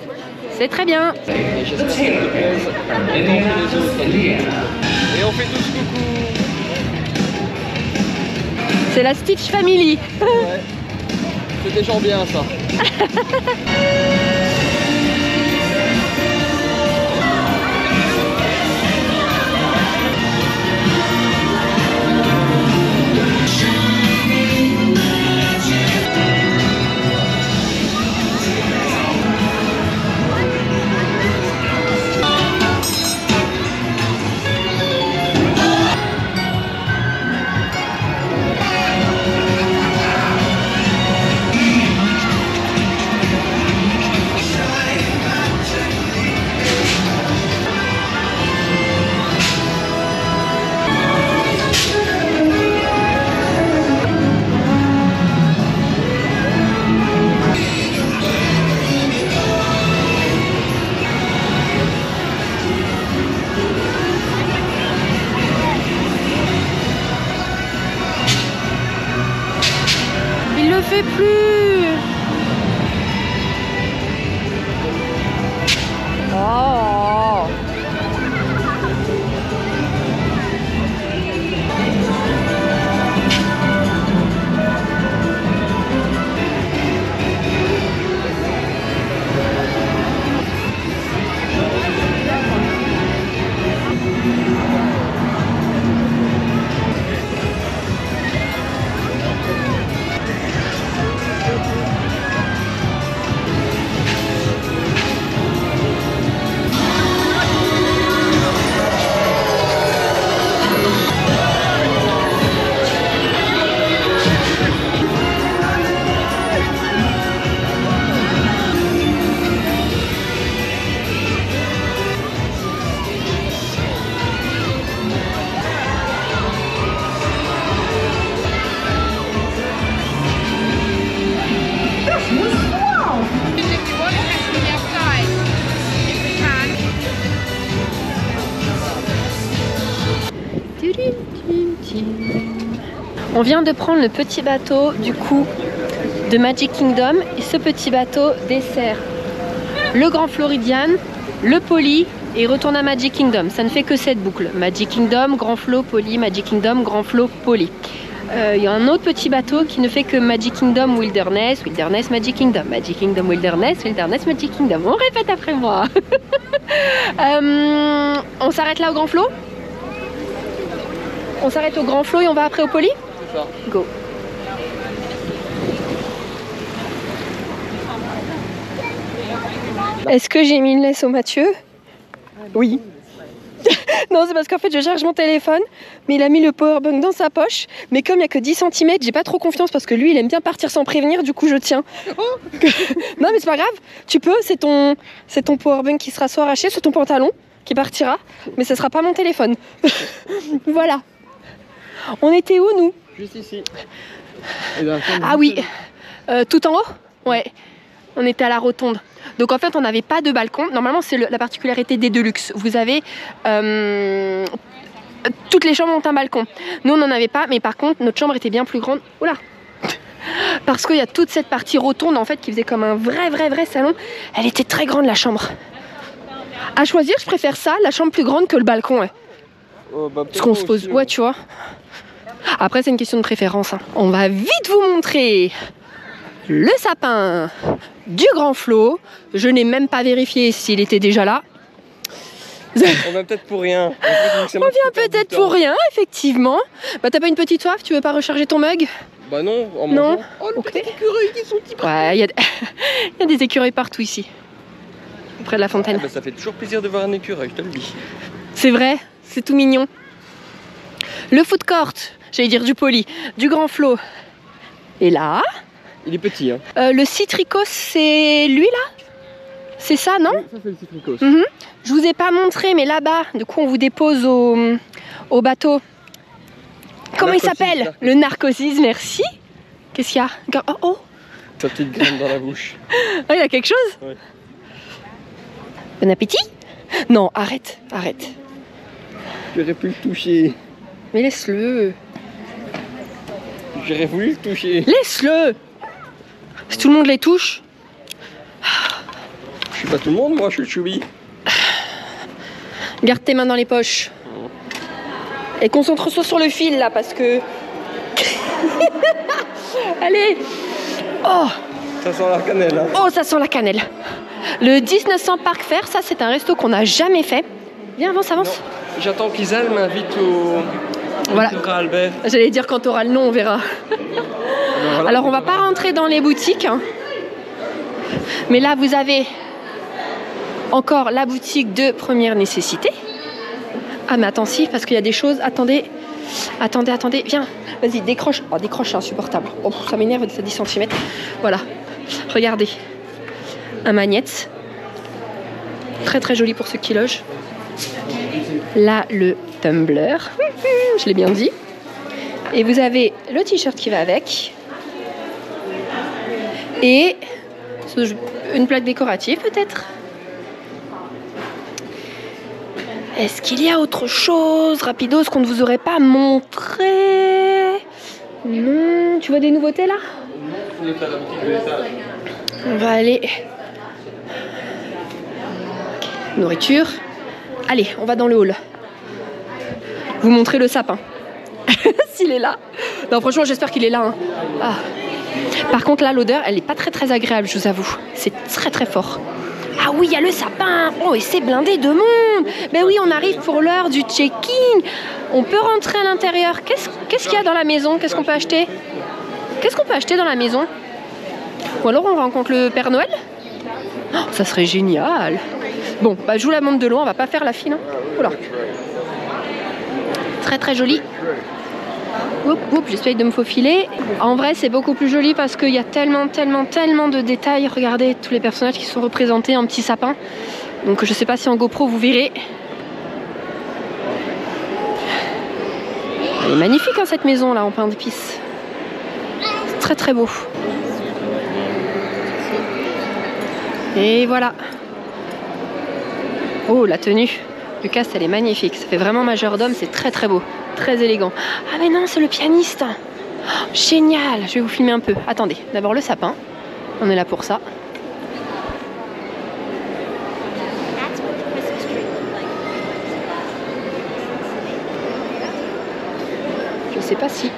C'est très bien. Et j'espère que ça te plaise. Et on fait tous coucou. C'est la Stitch Family. Ouais. C'est des gens bien ça. Plus. Oh. On vient de prendre le petit bateau du coup de Magic Kingdom et ce petit bateau dessert le Grand Floridian, le Poly et retourne à Magic Kingdom. Ça ne fait que cette boucle. Magic Kingdom, Grand Flo, Poly, Magic Kingdom, Grand Flo, Poly. Il y a un autre petit bateau qui ne fait que Magic Kingdom, Wilderness, Wilderness, Magic Kingdom, Magic Kingdom, Wilderness, Wilderness, Magic Kingdom. On répète après moi. On s'arrête là au Grand Flo? On s'arrête au Grand Flo et on va après au Poly? C'est ça. Go. Est-ce que j'ai mis une laisse au Mathieu? Oui. Non, c'est parce qu'en fait je charge mon téléphone, mais il a mis le powerbank dans sa poche. Mais comme il n'y a que 10 cm, j'ai pas trop confiance parce que lui il aime bien partir sans prévenir, du coup je tiens. Non mais c'est pas grave, tu peux, c'est ton powerbank qui sera soit arraché, soit ton pantalon qui partira, mais ce sera pas mon téléphone. Voilà. On était où nous? Juste ici. Ah oui, tout en haut? Ouais, on était à la rotonde. Donc en fait on n'avait pas de balcon. Normalement c'est la particularité des Deluxe. Vous avez toutes les chambres ont un balcon. Nous on n'en avait pas, mais par contre notre chambre était bien plus grande. Oula. Parce qu'il y a toute cette partie rotonde en fait qui faisait comme un vrai salon. Elle était très grande la chambre. À choisir, je préfère ça, la chambre plus grande que le balcon. Ouais. Parce qu'on se pose, ouais tu vois. Après c'est une question de préférence. Hein. On va vite vous montrer le sapin du Grand Flo. Je n'ai même pas vérifié s'il était déjà là. On vient peut-être pour rien. On vient peut-être pour rien, effectivement. Bah t'as pas une petite soif? Tu veux pas recharger ton mug? Bah non, en non. mangeant. Oh le petit écureuil qui sont petits. Ouais, il y a des écureuils partout ici. Près de la fontaine. Ah bah, ça fait toujours plaisir de voir un écureuil, je te le dis. C'est vrai, c'est tout mignon. Le food court, j'allais dire du Poly, du Grand Flo. Et là... Il est petit, hein. Le citricos, c'est lui là? C'est ça, non? Oui, ça c'est le citricos. Je vous ai pas montré, mais là-bas, du coup, on vous dépose au bateau. Comment il s'appelle? Le Narcosis, merci. Qu'est-ce qu'il y a? Oh, oh. ta petite graine dans la bouche. Ah, il y a quelque chose? Ouais. Bon appétit? Non, arrête, arrête. J'aurais pu le toucher. Mais laisse-le. J'aurais voulu le toucher. Laisse-le. Si tout le monde les touche. Je suis pas tout le monde, moi, je suis le choubi. Garde tes mains dans les poches. Et concentre-toi sur le fil là parce que... Allez. Oh. Ça sent la cannelle, hein. Oh, ça sent la cannelle. Le 1900 Parc Fair, ça c'est un resto qu'on n'a jamais fait. Viens, avance, avance. J'attends qu'Isal m'invite au... Voilà. Albert. J'allais dire quand tu auras le nom, on verra. Voilà. Alors on va pas rentrer dans les boutiques. Hein. Mais là vous avez encore la boutique de première nécessité. Ah mais attends si, parce qu'il y a des choses. Attendez, attendez, attendez. Viens, vas-y, décroche. Oh, décroche, c'est insupportable. Oh, ça m'énerve, ça 10 cm. Voilà, regardez. Un magnète. Très très joli pour ceux qui logent. Là, le tumbler. Je l'ai bien dit. Et vous avez le t-shirt qui va avec. Et une plaque décorative peut-être. Est-ce qu'il y a autre chose, rapidos, qu'on ne vous aurait pas montré? Non, tu vois des nouveautés là? On va aller... Nourriture. Allez, on va dans le hall. Vous montrer le sapin. S'il est là. Non, franchement, j'espère qu'il est là. Hein. Ah. Par contre, là, l'odeur, elle n'est pas très très agréable, je vous avoue. C'est très très fort. Ah oui, il y a le sapin. Oh, et c'est blindé de monde. Ben oui, on arrive pour l'heure du check-in. On peut rentrer à l'intérieur. Qu'est-ce qu'il y a dans la maison? Qu'est-ce qu'on peut acheter? Qu'est-ce qu'on peut acheter dans la maison? Ou alors on rencontre le Père Noël? Oh, ça serait génial. Bon, bah, je vous la montre de loin. On va pas faire la file. Hein. Oula. Très très joli. J'essaye de me faufiler. En vrai, c'est beaucoup plus joli parce qu'il y a tellement de détails. Regardez tous les personnages qui sont représentés en petits sapins. Donc je sais pas si en GoPro vous verrez. Elle est magnifique hein, cette maison là en pain d'épices. C'est très très beau. Et voilà. Oh la tenue. Lucas, elle est magnifique. Ça fait vraiment majordome. C'est très très beau. Très élégant. Ah mais non, c'est le pianiste. Oh, génial. Je vais vous filmer un peu. Attendez, d'abord le sapin. On est là pour ça. Je sais pas si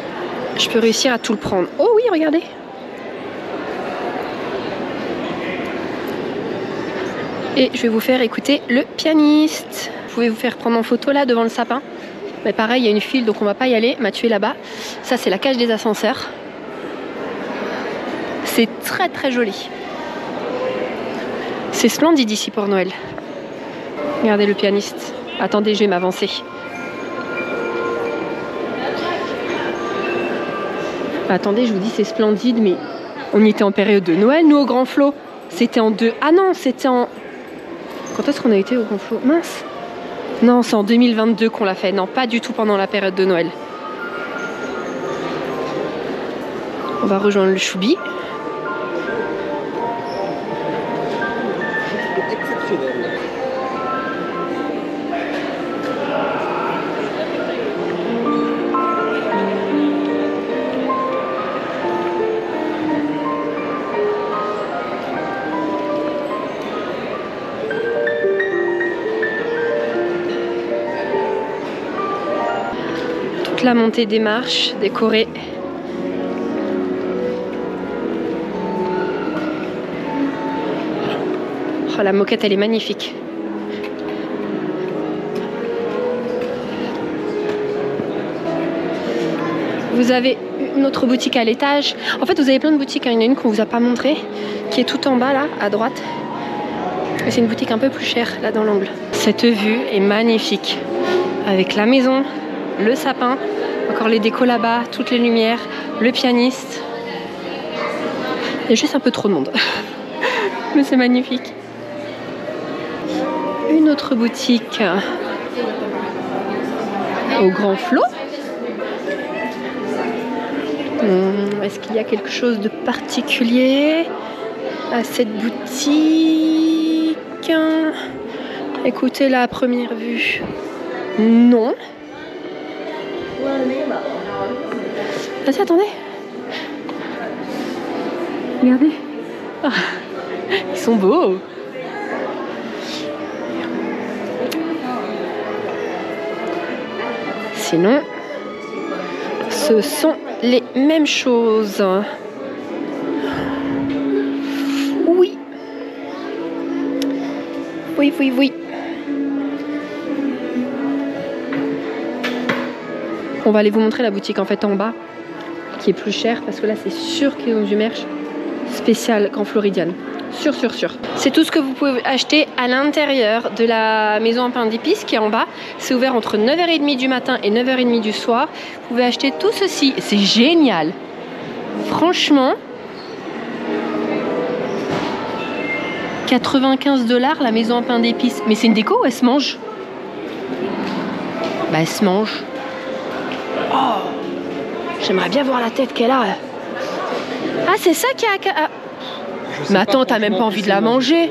je peux réussir à tout le prendre. Oh oui, regardez. Et je vais vous faire écouter le pianiste. Vous pouvez vous faire prendre en photo là devant le sapin. Mais pareil, il y a une file donc on va pas y aller. Mathieu est là-bas. Ça c'est la cage des ascenseurs. C'est très très joli. C'est splendide ici pour Noël. Regardez le pianiste. Attendez, je vais m'avancer. Attendez, je vous dis c'est splendide, mais on était en période de Noël, nous au Grand Flot. C'était en deux... Ah non, c'était en... Quand est-ce qu'on a été au Grand Flot? Mince. Non, c'est en 2022 qu'on l'a fait. Non, pas du tout pendant la période de Noël. On va rejoindre le Choubi. La montée des marches décorée. Oh, la moquette elle est magnifique. Vous avez une autre boutique à l'étage. En fait vous avez plein de boutiques. Il y en a une qu'on vous a pas montré qui est tout en bas là à droite. Et c'est une boutique un peu plus chère là dans l'angle. Cette vue est magnifique avec la maison, le sapin. Encore les décos là-bas, toutes les lumières, le pianiste. Il y a juste un peu trop de monde. Mais c'est magnifique. Une autre boutique au Grand Flot. Est-ce qu'il y a quelque chose de particulier à cette boutique? Écoutez, là, à première vue, non. Vas-y, attendez. Regardez. Ah, ils sont beaux. Sinon, ce sont les mêmes choses. Oui. Oui, oui, oui. On va aller vous montrer la boutique en fait en bas, qui est plus chère, parce que là c'est sûr qu'ils ont du merch spécial Grand Floridian. Sûr, sûr, sûr. C'est tout ce que vous pouvez acheter à l'intérieur de la maison en pain d'épices qui est en bas. C'est ouvert entre 9h30 du matin et 9h30 du soir. Vous pouvez acheter tout ceci. C'est génial. Franchement, 95 $ la maison en pain d'épices. Mais c'est une déco ou elle se mange? Bah elle se mange. Oh, j'aimerais bien voir la tête qu'elle a. Ah, c'est ça qui a... Mais attends, t'as même pas envie de la manger.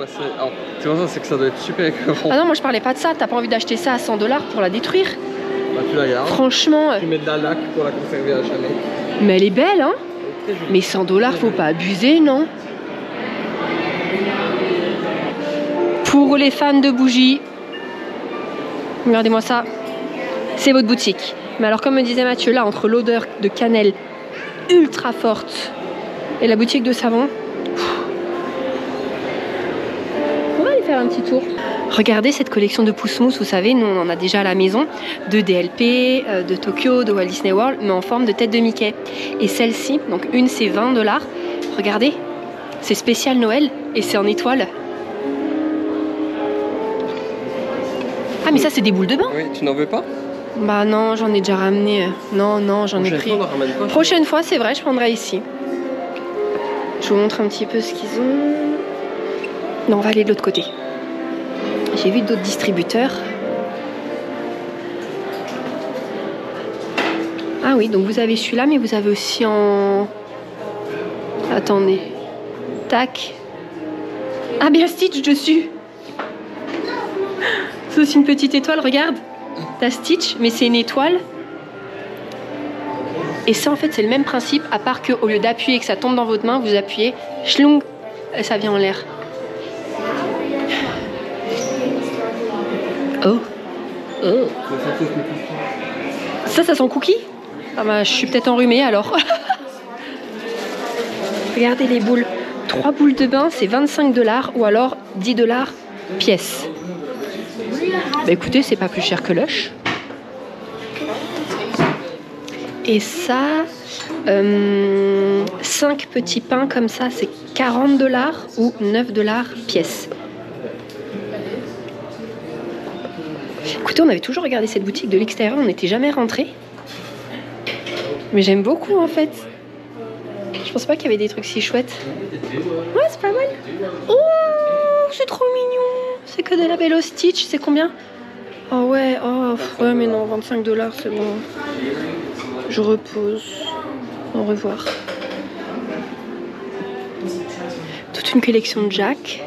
C'est pour ça, c'est que ça doit être super écœurant. Ah non, moi je parlais pas de ça. T'as pas envie d'acheter ça à 100 $ pour la détruire? Bah tu la gardes. Franchement. Tu mets de la laque pour la conserver à jamais. Mais elle est belle, hein? Mais 100 $, faut pas abuser, non? Pour les fans de bougies, regardez-moi ça. C'est votre boutique. Mais alors, comme me disait Mathieu, là, entre l'odeur de cannelle ultra forte et la boutique de savon, on va aller faire un petit tour. Regardez cette collection de pousse-mousse, vous savez, nous on en a déjà à la maison, de DLP, de Tokyo, de Walt Disney World, mais en forme de tête de Mickey. Et celle-ci, donc une c'est 20 $. Regardez, c'est spécial Noël et c'est en étoile. Ah mais ça c'est des boules de bain. Oui, tu n'en veux pas? Bah non, j'en ai déjà ramené. Non, non, j'en ai pris. Prochaine fois, c'est vrai, je prendrai ici. Je vous montre un petit peu ce qu'ils ont. Non, on va aller de l'autre côté. J'ai vu d'autres distributeurs. Ah oui, donc vous avez celui-là, mais vous avez aussi en... Attendez. Tac. Ah, bien Stitch dessus. C'est aussi une petite étoile, regarde. T'as Stitch, mais c'est une étoile. Et ça, en fait, c'est le même principe, à part qu'au lieu d'appuyer et que ça tombe dans votre main, vous appuyez, schlong, et ça vient en l'air. Oh. Oh. Ça sent cookie? Ah bah, je suis peut-être enrhumée alors. Regardez les boules. 3 boules de bain, c'est 25 $, ou alors 10 $ pièce. Bah écoutez, c'est pas plus cher que Lush. Et ça, 5 petits pains comme ça, c'est 40 $ ou 9 $ pièce. Écoutez, on avait toujours regardé cette boutique de l'extérieur, on n'était jamais rentré. Mais j'aime beaucoup en fait. Je pensais pas qu'il y avait des trucs si chouettes. Ouais, c'est pas mal. Oh, c'est trop mignon. C'est que de la Bello Stitch, c'est combien? Oh ouais, oh ouais, mais non, 25 $, c'est bon. Je repose. Au revoir. Toute une collection de Jack.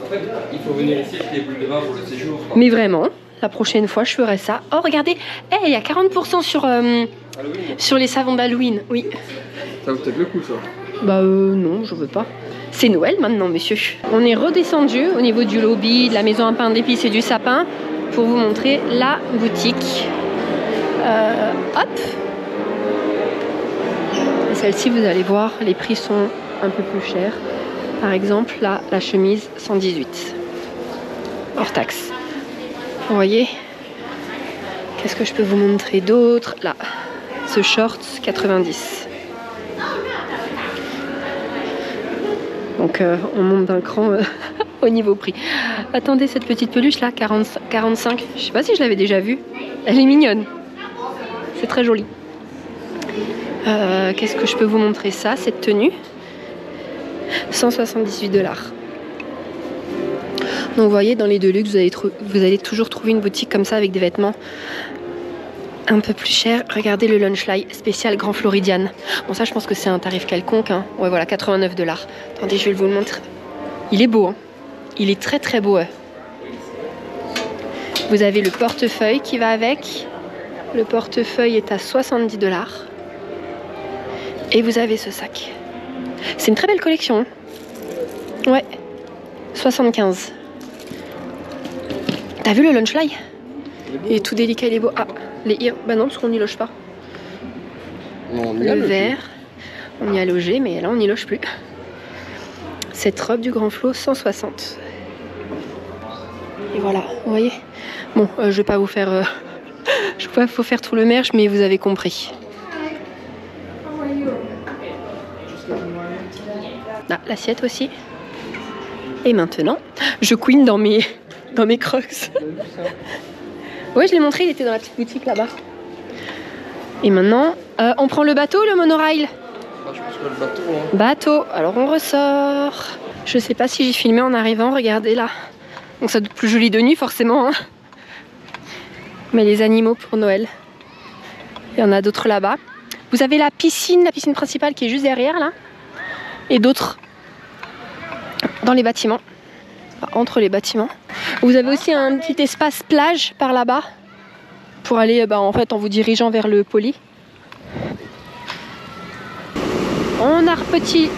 En fait, il faut venir ici avec les boules de bain pour le séjour. Mais vraiment, la prochaine fois, je ferai ça. Oh, regardez, il y a 40% sur les savons d'Halloween. Oui. Ça vaut peut-être le coup, ça. Bah non, je veux pas. C'est Noël maintenant, messieurs. On est redescendu au niveau du lobby, de la maison à pain d'épices et du sapin pour vous montrer la boutique. Hop. Et celle-ci, vous allez voir, les prix sont un peu plus chers. Par exemple, là, la chemise 118 hors taxe. Vous voyez? Qu'est-ce que je peux vous montrer d'autre? Là, ce short 90. Donc on monte d'un cran au niveau prix. Attendez, cette petite peluche là, 45. Je sais pas si je l'avais déjà vue. Elle est mignonne. C'est très joli. Qu'est-ce que je peux vous montrer ça, cette tenue? 178 $. Donc vous voyez, dans les Deluxe, vous allez toujours trouver une boutique comme ça avec des vêtements un peu plus cher. Regardez le Lunchlight spécial Grand Floridian. Bon, ça, je pense que c'est un tarif quelconque. Hein. Ouais, voilà, 89 $. Attendez, je vais vous le montrer. Il est beau. Hein. Il est très très beau. Ouais. Vous avez le portefeuille qui va avec. Le portefeuille est à 70 $. Et vous avez ce sac. C'est une très belle collection. Hein. Ouais. 75. T'as vu le Lunchlight? Il est tout délicat, il est beau. Ah, les ears. Bah non, parce qu'on n'y loge pas. Non, on y le a logé. vert, on y a logé, mais là on n'y loge plus. Cette robe du Grand Flot, 160. Et voilà, vous voyez. Bon, je vais pas vous faire... je vais pas vous faire tout le merch, mais vous avez compris. Ah, l'assiette aussi. Et maintenant, je queen dans mes crocs. Ouais, je l'ai montré, il était dans la petite boutique là-bas. Et maintenant, on prend le bateau ou le monorail? Ah, je pense que le bateau. Hein. Bateau, alors on ressort. Je sais pas si j'ai filmé en arrivant, regardez là. Donc ça doit être plus joli de nuit forcément. Hein. Mais les animaux pour Noël. Il y en a d'autres là-bas. Vous avez la piscine principale qui est juste derrière là. Et d'autres dans les bâtiments. Enfin, entre les bâtiments. Vous avez aussi un petit espace plage par là-bas. Pour aller en fait en vous dirigeant vers le Poly. On a repris...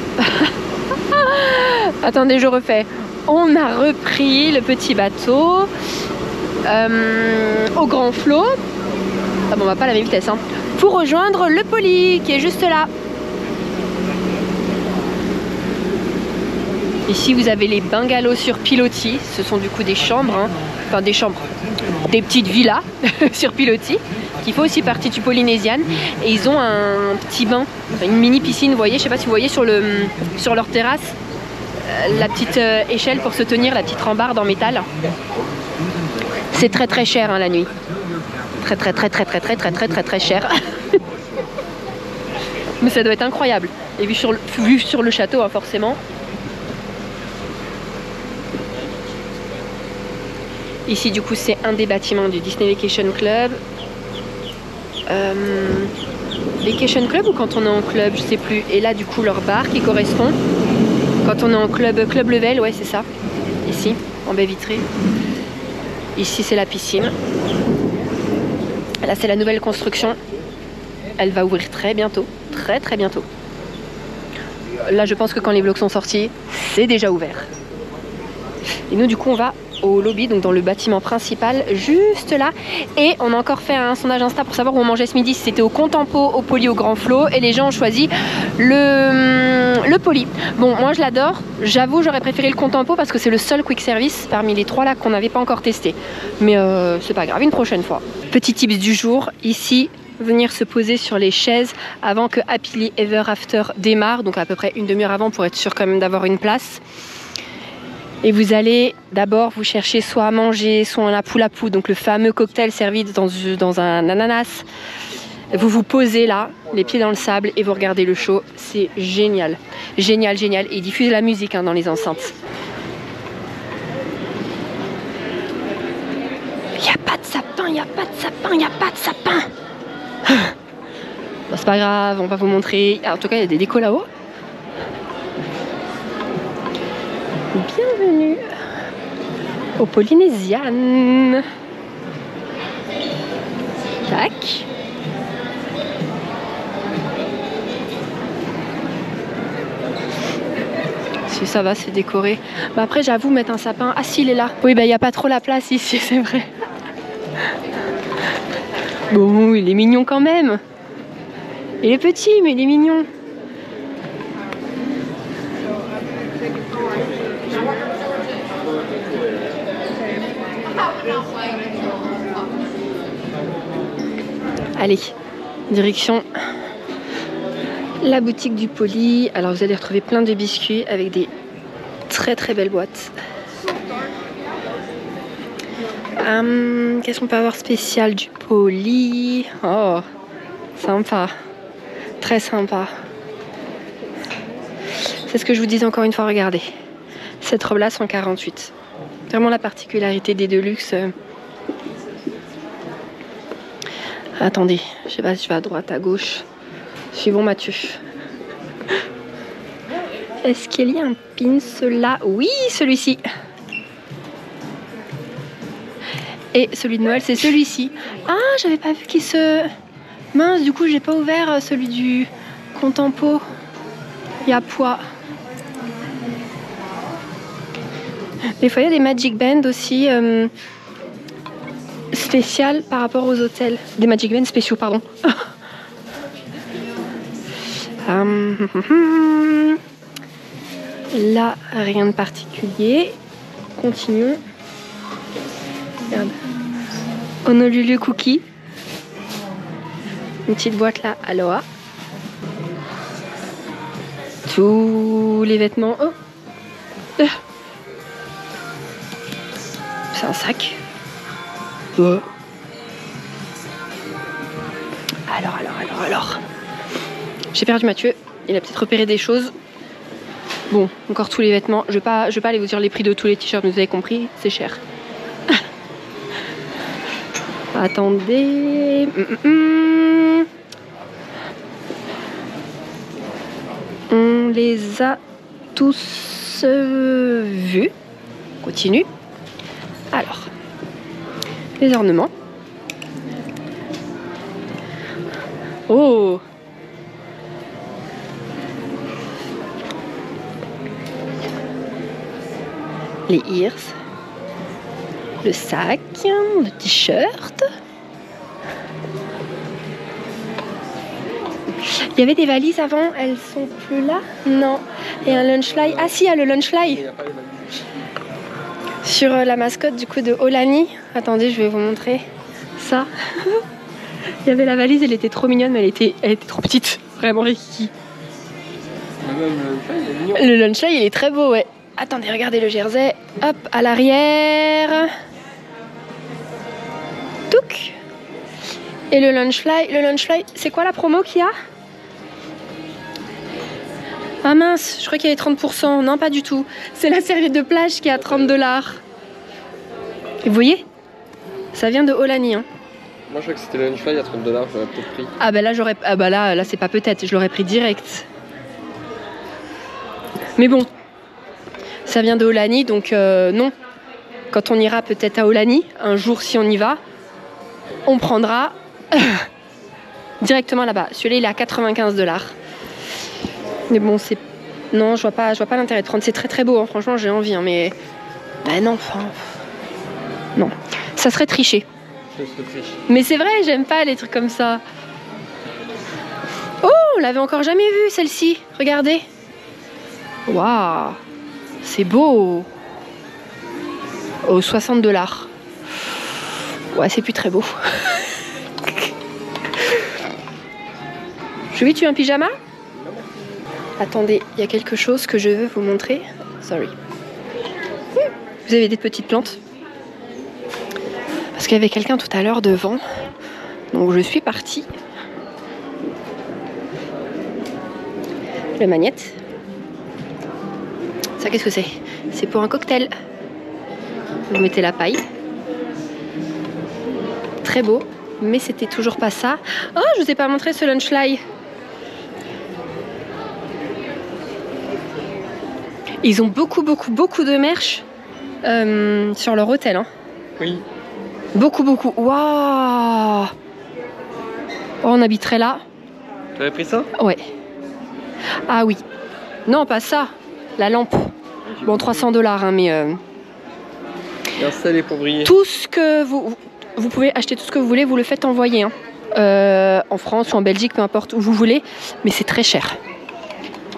Attendez, je refais. On a repris le petit bateau au Grand Flot. Ah bon, on va pas à la même vitesse. Hein. Pour rejoindre le Poly qui est juste là. Ici, vous avez les bungalows sur pilotis. Ce sont du coup des chambres. Hein. Enfin, des chambres. Des petites villas sur pilotis. Qui font aussi partie du Polynesian. Et ils ont un petit bain. Une mini piscine, vous voyez. Je sais pas si vous voyez sur leur terrasse. La petite échelle pour se tenir, la petite rambarde en métal. C'est très très cher hein, la nuit. Très cher. Mais ça doit être incroyable. Et vu sur le château hein, forcément. Ici du coup c'est un des bâtiments du Disney Vacation Club. Vacation Club ou quand on est en club, je sais plus. Et là du coup leur bar qui correspond. Quand on est en club level, ouais c'est ça. Ici, en baie vitrée. Ici c'est la piscine. Là c'est la nouvelle construction. Elle va ouvrir très bientôt. Très bientôt. Là je pense que quand les vlogs sont sortis, c'est déjà ouvert. Et nous du coup on va au lobby, donc dans le bâtiment principal, juste là. Et on a encore fait un sondage Insta pour savoir où on mangeait ce midi, si c'était au Contempo, au Poly, au Grand Flot. Et les gens ont choisi le Poly. Bon, moi je l'adore. J'avoue, j'aurais préféré le Contempo parce que c'est le seul quick service parmi les trois là qu'on n'avait pas encore testé. Mais c'est pas grave, une prochaine fois. Petit tips du jour, ici, venir se poser sur les chaises avant que Happily Ever After démarre, donc à peu près une demi-heure avant pour être sûr quand même d'avoir une place. Et vous allez d'abord vous chercher soit à manger, soit un apou-lapou, donc le fameux cocktail servi dans un ananas. Vous vous posez là, les pieds dans le sable et vous regardez le show. C'est génial, génial. Et ils diffusent la musique hein, dans les enceintes. Il n'y a pas de sapin, il n'y a pas de sapin, il n'y a pas de sapin. Bon, c'est pas grave, on va vous montrer. En tout cas, il y a des décos là-haut. Bienvenue au Polynesian. Tac. Si ça va, c'est décoré. Bah après, j'avoue, mettre un sapin. Ah si, il est là. Oui, bah il n'y a pas trop la place ici, c'est vrai. Bon, il est mignon quand même. Il est petit, mais il est mignon. Allez, direction la boutique du Poly. Alors vous allez retrouver plein de biscuits avec des très belles boîtes. Qu'est-ce qu'on peut avoir spécial du Poly? Oh, sympa, très sympa. C'est ce que je vous disais encore une fois, regardez. Cette robe-là, 148. Vraiment la particularité des Deluxe. Attendez, je sais pas si je vais à droite, à gauche. Suivons Mathieu. Est-ce qu'il y a un pin là? Oui, celui-ci. Et celui de Noël, c'est celui-ci. Ah, j'avais pas vu qu'il se... Mince, du coup, j'ai pas ouvert celui du Contempo. Il y a poids. Des fois, il y a des Magic Band aussi spéciales par rapport aux hôtels. Des Magic Band spéciaux, pardon. Là, rien de particulier. Continuons. Regarde. Honolulu Cookie. Une petite boîte là, Aloha. Tous les vêtements. Oh. C'est un sac. Oh. Alors. J'ai perdu Mathieu. Il a peut-être repéré des choses. Bon, encore tous les vêtements. Je vais pas aller vous dire les prix de tous les t-shirts, vous avez compris, c'est cher. Attendez. On les a tous vus. On continue. Alors, les ornements. Oh! Les ears, le sac, le t-shirt. Il y avait des valises avant, elles sont plus là? Non. Et un lunch fly. Ah si, il y a le lunch fly. Sur la mascotte du coup de Aulani. Attendez, je vais vous montrer ça. Il y avait la valise, elle était trop mignonne, mais elle était trop petite. Vraiment Ricky. Le lunch fly, il est très beau, ouais. Attendez, regardez le jersey. Hop, à l'arrière. Touc. Et le lunch fly, c'est quoi la promo qu'il y a? Ah mince, je crois qu'il y avait 30%. Non, pas du tout. C'est la serviette de plage qui est à 30 $. Vous voyez? Ça vient de Aulani. Hein. Moi, je crois que c'était le lunch fly à 30 $, j'aurais peut-être pris. Ah bah là, là c'est pas peut-être. Je l'aurais pris direct. Mais bon. Ça vient de Aulani, donc non. Quand on ira peut-être à Aulani, un jour si on y va, on prendra directement là-bas. Celui-là, il est à 95 $. Mais bon, c'est... Non, je vois pas l'intérêt de prendre. C'est très très beau, hein. Franchement, j'ai envie, hein, mais... Bah non, enfin... Non. Ça serait tricher. Mais c'est vrai, j'aime pas les trucs comme ça. Oh, on l'avait encore jamais vue, celle-ci. Regardez. Waouh. C'est beau. Oh, 60 $. Ouais, c'est plus très beau. Je vais tuer un pyjama? Attendez, il y a quelque chose que je veux vous montrer. Sorry. Vous avez des petites plantes? Parce qu'il y avait quelqu'un tout à l'heure devant. Donc je suis partie. Le magnète. Ça, qu'est-ce que c'est? C'est pour un cocktail. Vous mettez la paille. Très beau. Mais c'était toujours pas ça. Oh, je vous ai pas montré ce lunch fly. Ils ont beaucoup de merch sur leur hôtel. Hein. Oui. Beaucoup. Waouh! Oh, on habiterait là. Tu avais pris ça? Ouais. Ah oui. Non, pas ça. La lampe. Bon, 300 $, hein, mais... Installé pour briller. Tout ce que vous pouvez acheter tout ce que vous voulez, vous le faites envoyer. Hein. En France ou en Belgique, peu importe où vous voulez. Mais c'est très cher.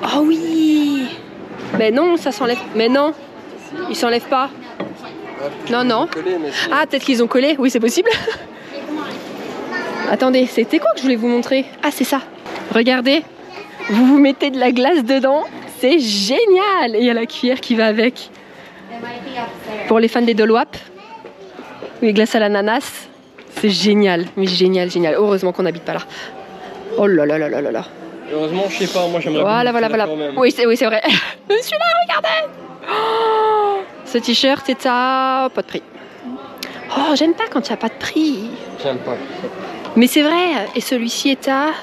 Oh oui! Mais non, ça s'enlève. Mais non, ils s'enlèvent pas. Non. Ah, peut-être qu'ils ont collé. Oui, c'est possible. Attendez, c'était quoi que je voulais vous montrer? Ah, c'est ça. Regardez, vous mettez de la glace dedans. C'est génial. Et il y a la cuillère qui va avec. Pour les fans des Dole Whip. Oui, glace à l'ananas. C'est génial. Mais génial. Heureusement qu'on n'habite pas là. Oh là là. Heureusement, je sais pas, moi j'aimerais Voilà. Oui, c'est vrai. Celui-là, regardez. Oh, ce t-shirt, c'est ça. Pas de prix. Oh, j'aime pas quand il n'y a pas de prix. J'aime pas. Mais c'est vrai, et celui-ci est à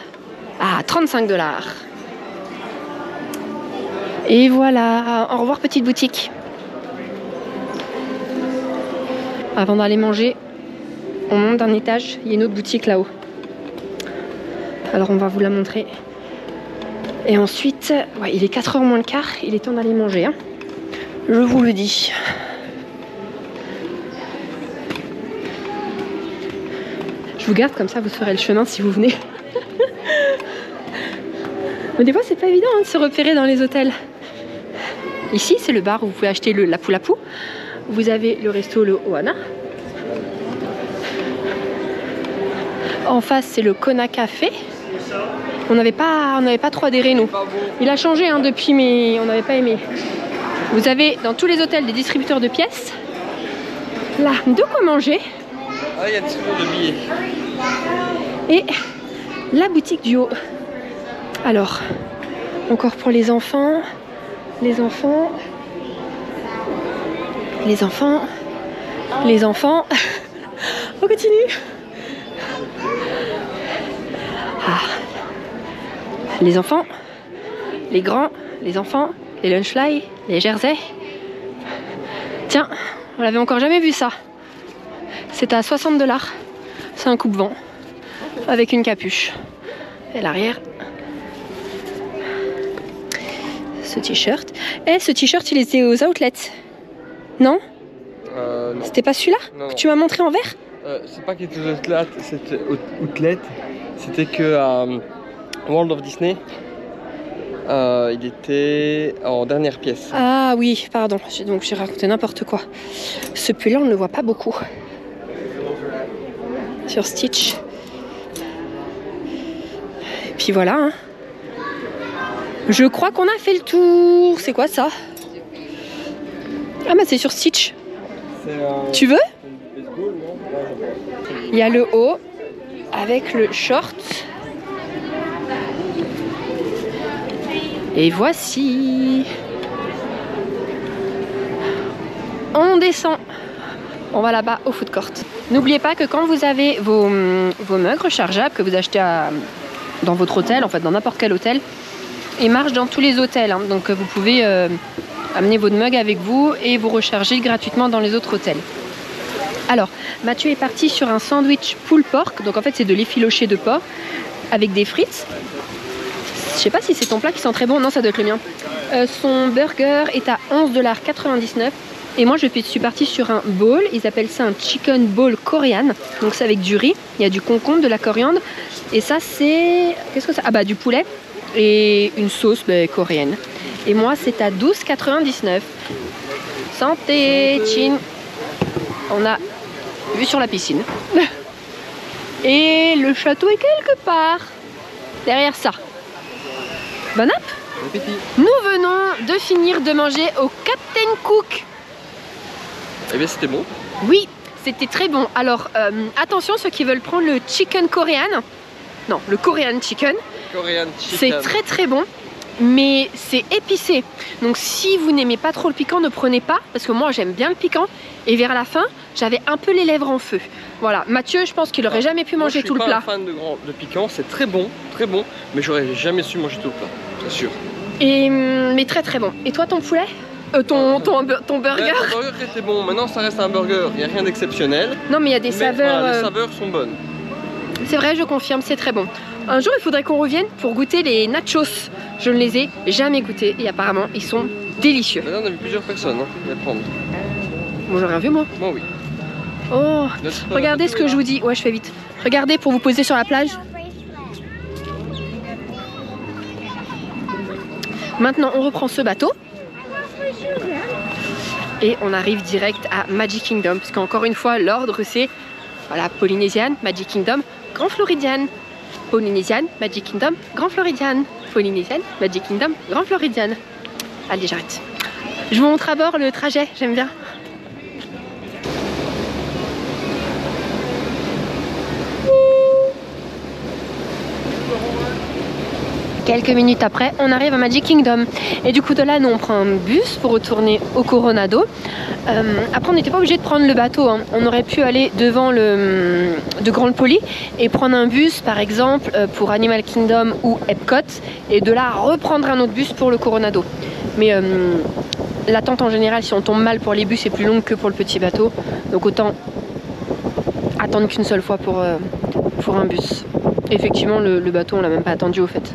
35 $. Et voilà, au revoir petite boutique. Avant d'aller manger, on monte d'un étage, il y a une autre boutique là-haut. Alors on va vous la montrer. Et ensuite, ouais, il est 4h moins le quart, il est temps d'aller manger. Hein. Je vous le dis. Je vous garde comme ça, vous ferez le chemin si vous venez. Mais des fois, c'est pas évident hein, de se repérer dans les hôtels. Ici, c'est le bar où vous pouvez acheter le lapu-lapu. Vous avez le resto, le Ohana. En face, c'est le Kona Café. On n'avait pas trop adhéré, nous. Il a changé hein, depuis, mais on n'avait pas aimé. Vous avez dans tous les hôtels des distributeurs de pièces. Là, de quoi manger. Ah, il y a des distributeurs de billets. Et la boutique du haut. Alors, encore pour les enfants. Les enfants. On continue. Ah. Les enfants, les grands, les enfants, les lunchfly, les jersey. Tiens, on l'avait encore jamais vu ça. C'est à 60 $. C'est un coupe-vent avec une capuche. Et l'arrière. Ce t-shirt. Eh, ce t-shirt, il était aux outlets. Non? Non. C'était pas celui-là que tu m'as montré en vert? C'est pas qu'il était aux outlets, c'était que à World of Disney. Il était en dernière pièce. Ah oui, pardon. Donc j'ai raconté n'importe quoi. Ce pull-là, on ne le voit pas beaucoup. Sur Stitch. Et puis voilà. Hein. Je crois qu'on a fait le tour. C'est quoi ça? Ah bah c'est sur Stitch. Tu veux? Il y a le haut avec le short. Et voici. On descend. On va là-bas au food court. N'oubliez pas que quand vous avez vos mugs rechargeables que vous achetez dans votre hôtel, en fait dans n'importe quel hôtel, ils marchent dans tous les hôtels. Hein. Donc vous pouvez amener votre mug avec vous et vous recharger gratuitement dans les autres hôtels. Alors, Mathieu est parti sur un sandwich pulled pork. Donc en fait c'est de l'effiloché de porc avec des frites. Je sais pas si c'est ton plat qui sent très bon. Non, ça doit être le mien. Son burger est à 11,99 $. Et moi, je suis partie sur un bowl. Ils appellent ça un chicken bowl coréen. Donc c'est avec du riz. Il y a du concombre, de la coriandre. Et ça, c'est... Qu'est-ce que ça? Ah bah du poulet. Et une sauce coréenne. Et moi, c'est à 12,99 $. Santé, chin. On a vu sur la piscine. Et le château est quelque part. Derrière ça. Bon app. Nous venons de finir de manger au Captain Cook. Eh bien c'était bon. Oui, c'était très bon. Alors attention ceux qui veulent prendre le chicken coréen. Non, le Korean chicken. C'est très très bon. Mais c'est épicé. Donc si vous n'aimez pas trop le piquant, ne prenez pas. Parce que moi j'aime bien le piquant. Et vers la fin, j'avais un peu les lèvres en feu. Voilà, Mathieu, je pense qu'il aurait jamais pu manger tout le plat. Je suis pas un fan de piquant, c'est très bon, mais j'aurais jamais su manger tout le plat, c'est sûr. Mais très très bon. Et toi ton poulet? Ton burger? Ton burger était bon, maintenant ça reste un burger, il n'y a rien d'exceptionnel. Non mais il y a des saveurs... Voilà, les saveurs sont bonnes. C'est vrai, je confirme, c'est très bon. Un jour il faudrait qu'on revienne pour goûter les nachos. Je ne les ai jamais goûtés et apparemment ils sont délicieux. Maintenant on a vu plusieurs personnes à prendre. Bon, j'ai rien vu moi. Moi oui. Oh, regardez ce que je vous dis. Ouais, je fais vite. Regardez pour vous poser sur la plage. Maintenant, on reprend ce bateau. Et on arrive direct à Magic Kingdom. Parce qu'encore une fois, l'ordre c'est voilà, Polynésian, Magic Kingdom, Grand Floridian. Polynésian, Magic Kingdom, Grand Floridian. Polynésian, Magic Kingdom, Grand Floridian. Allez, j'arrête. Je vous montre à bord le trajet, j'aime bien. Quelques minutes après, on arrive à Magic Kingdom. Et du coup, de là, nous, on prend un bus pour retourner au Coronado. Après, on n'était pas obligé de prendre le bateau. Hein. On aurait pu aller devant le de Grand Poli et prendre un bus, par exemple, pour Animal Kingdom ou Epcot. Et de là, reprendre un autre bus pour le Coronado. Mais l'attente, en général, si on tombe mal pour les bus, est plus longue que pour le petit bateau. Donc, autant attendre qu'une seule fois pour un bus. Effectivement, le bateau, on l'a même pas attendu, au fait.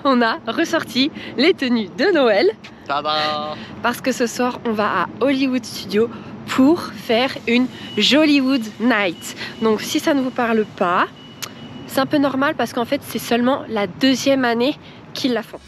On a ressorti les tenues de Noël. Tada! Parce que ce soir, on va à Hollywood Studios pour faire une Jollywood Night. Donc si ça ne vous parle pas, c'est un peu normal parce qu'en fait, c'est seulement la 2e année qu'ils la font.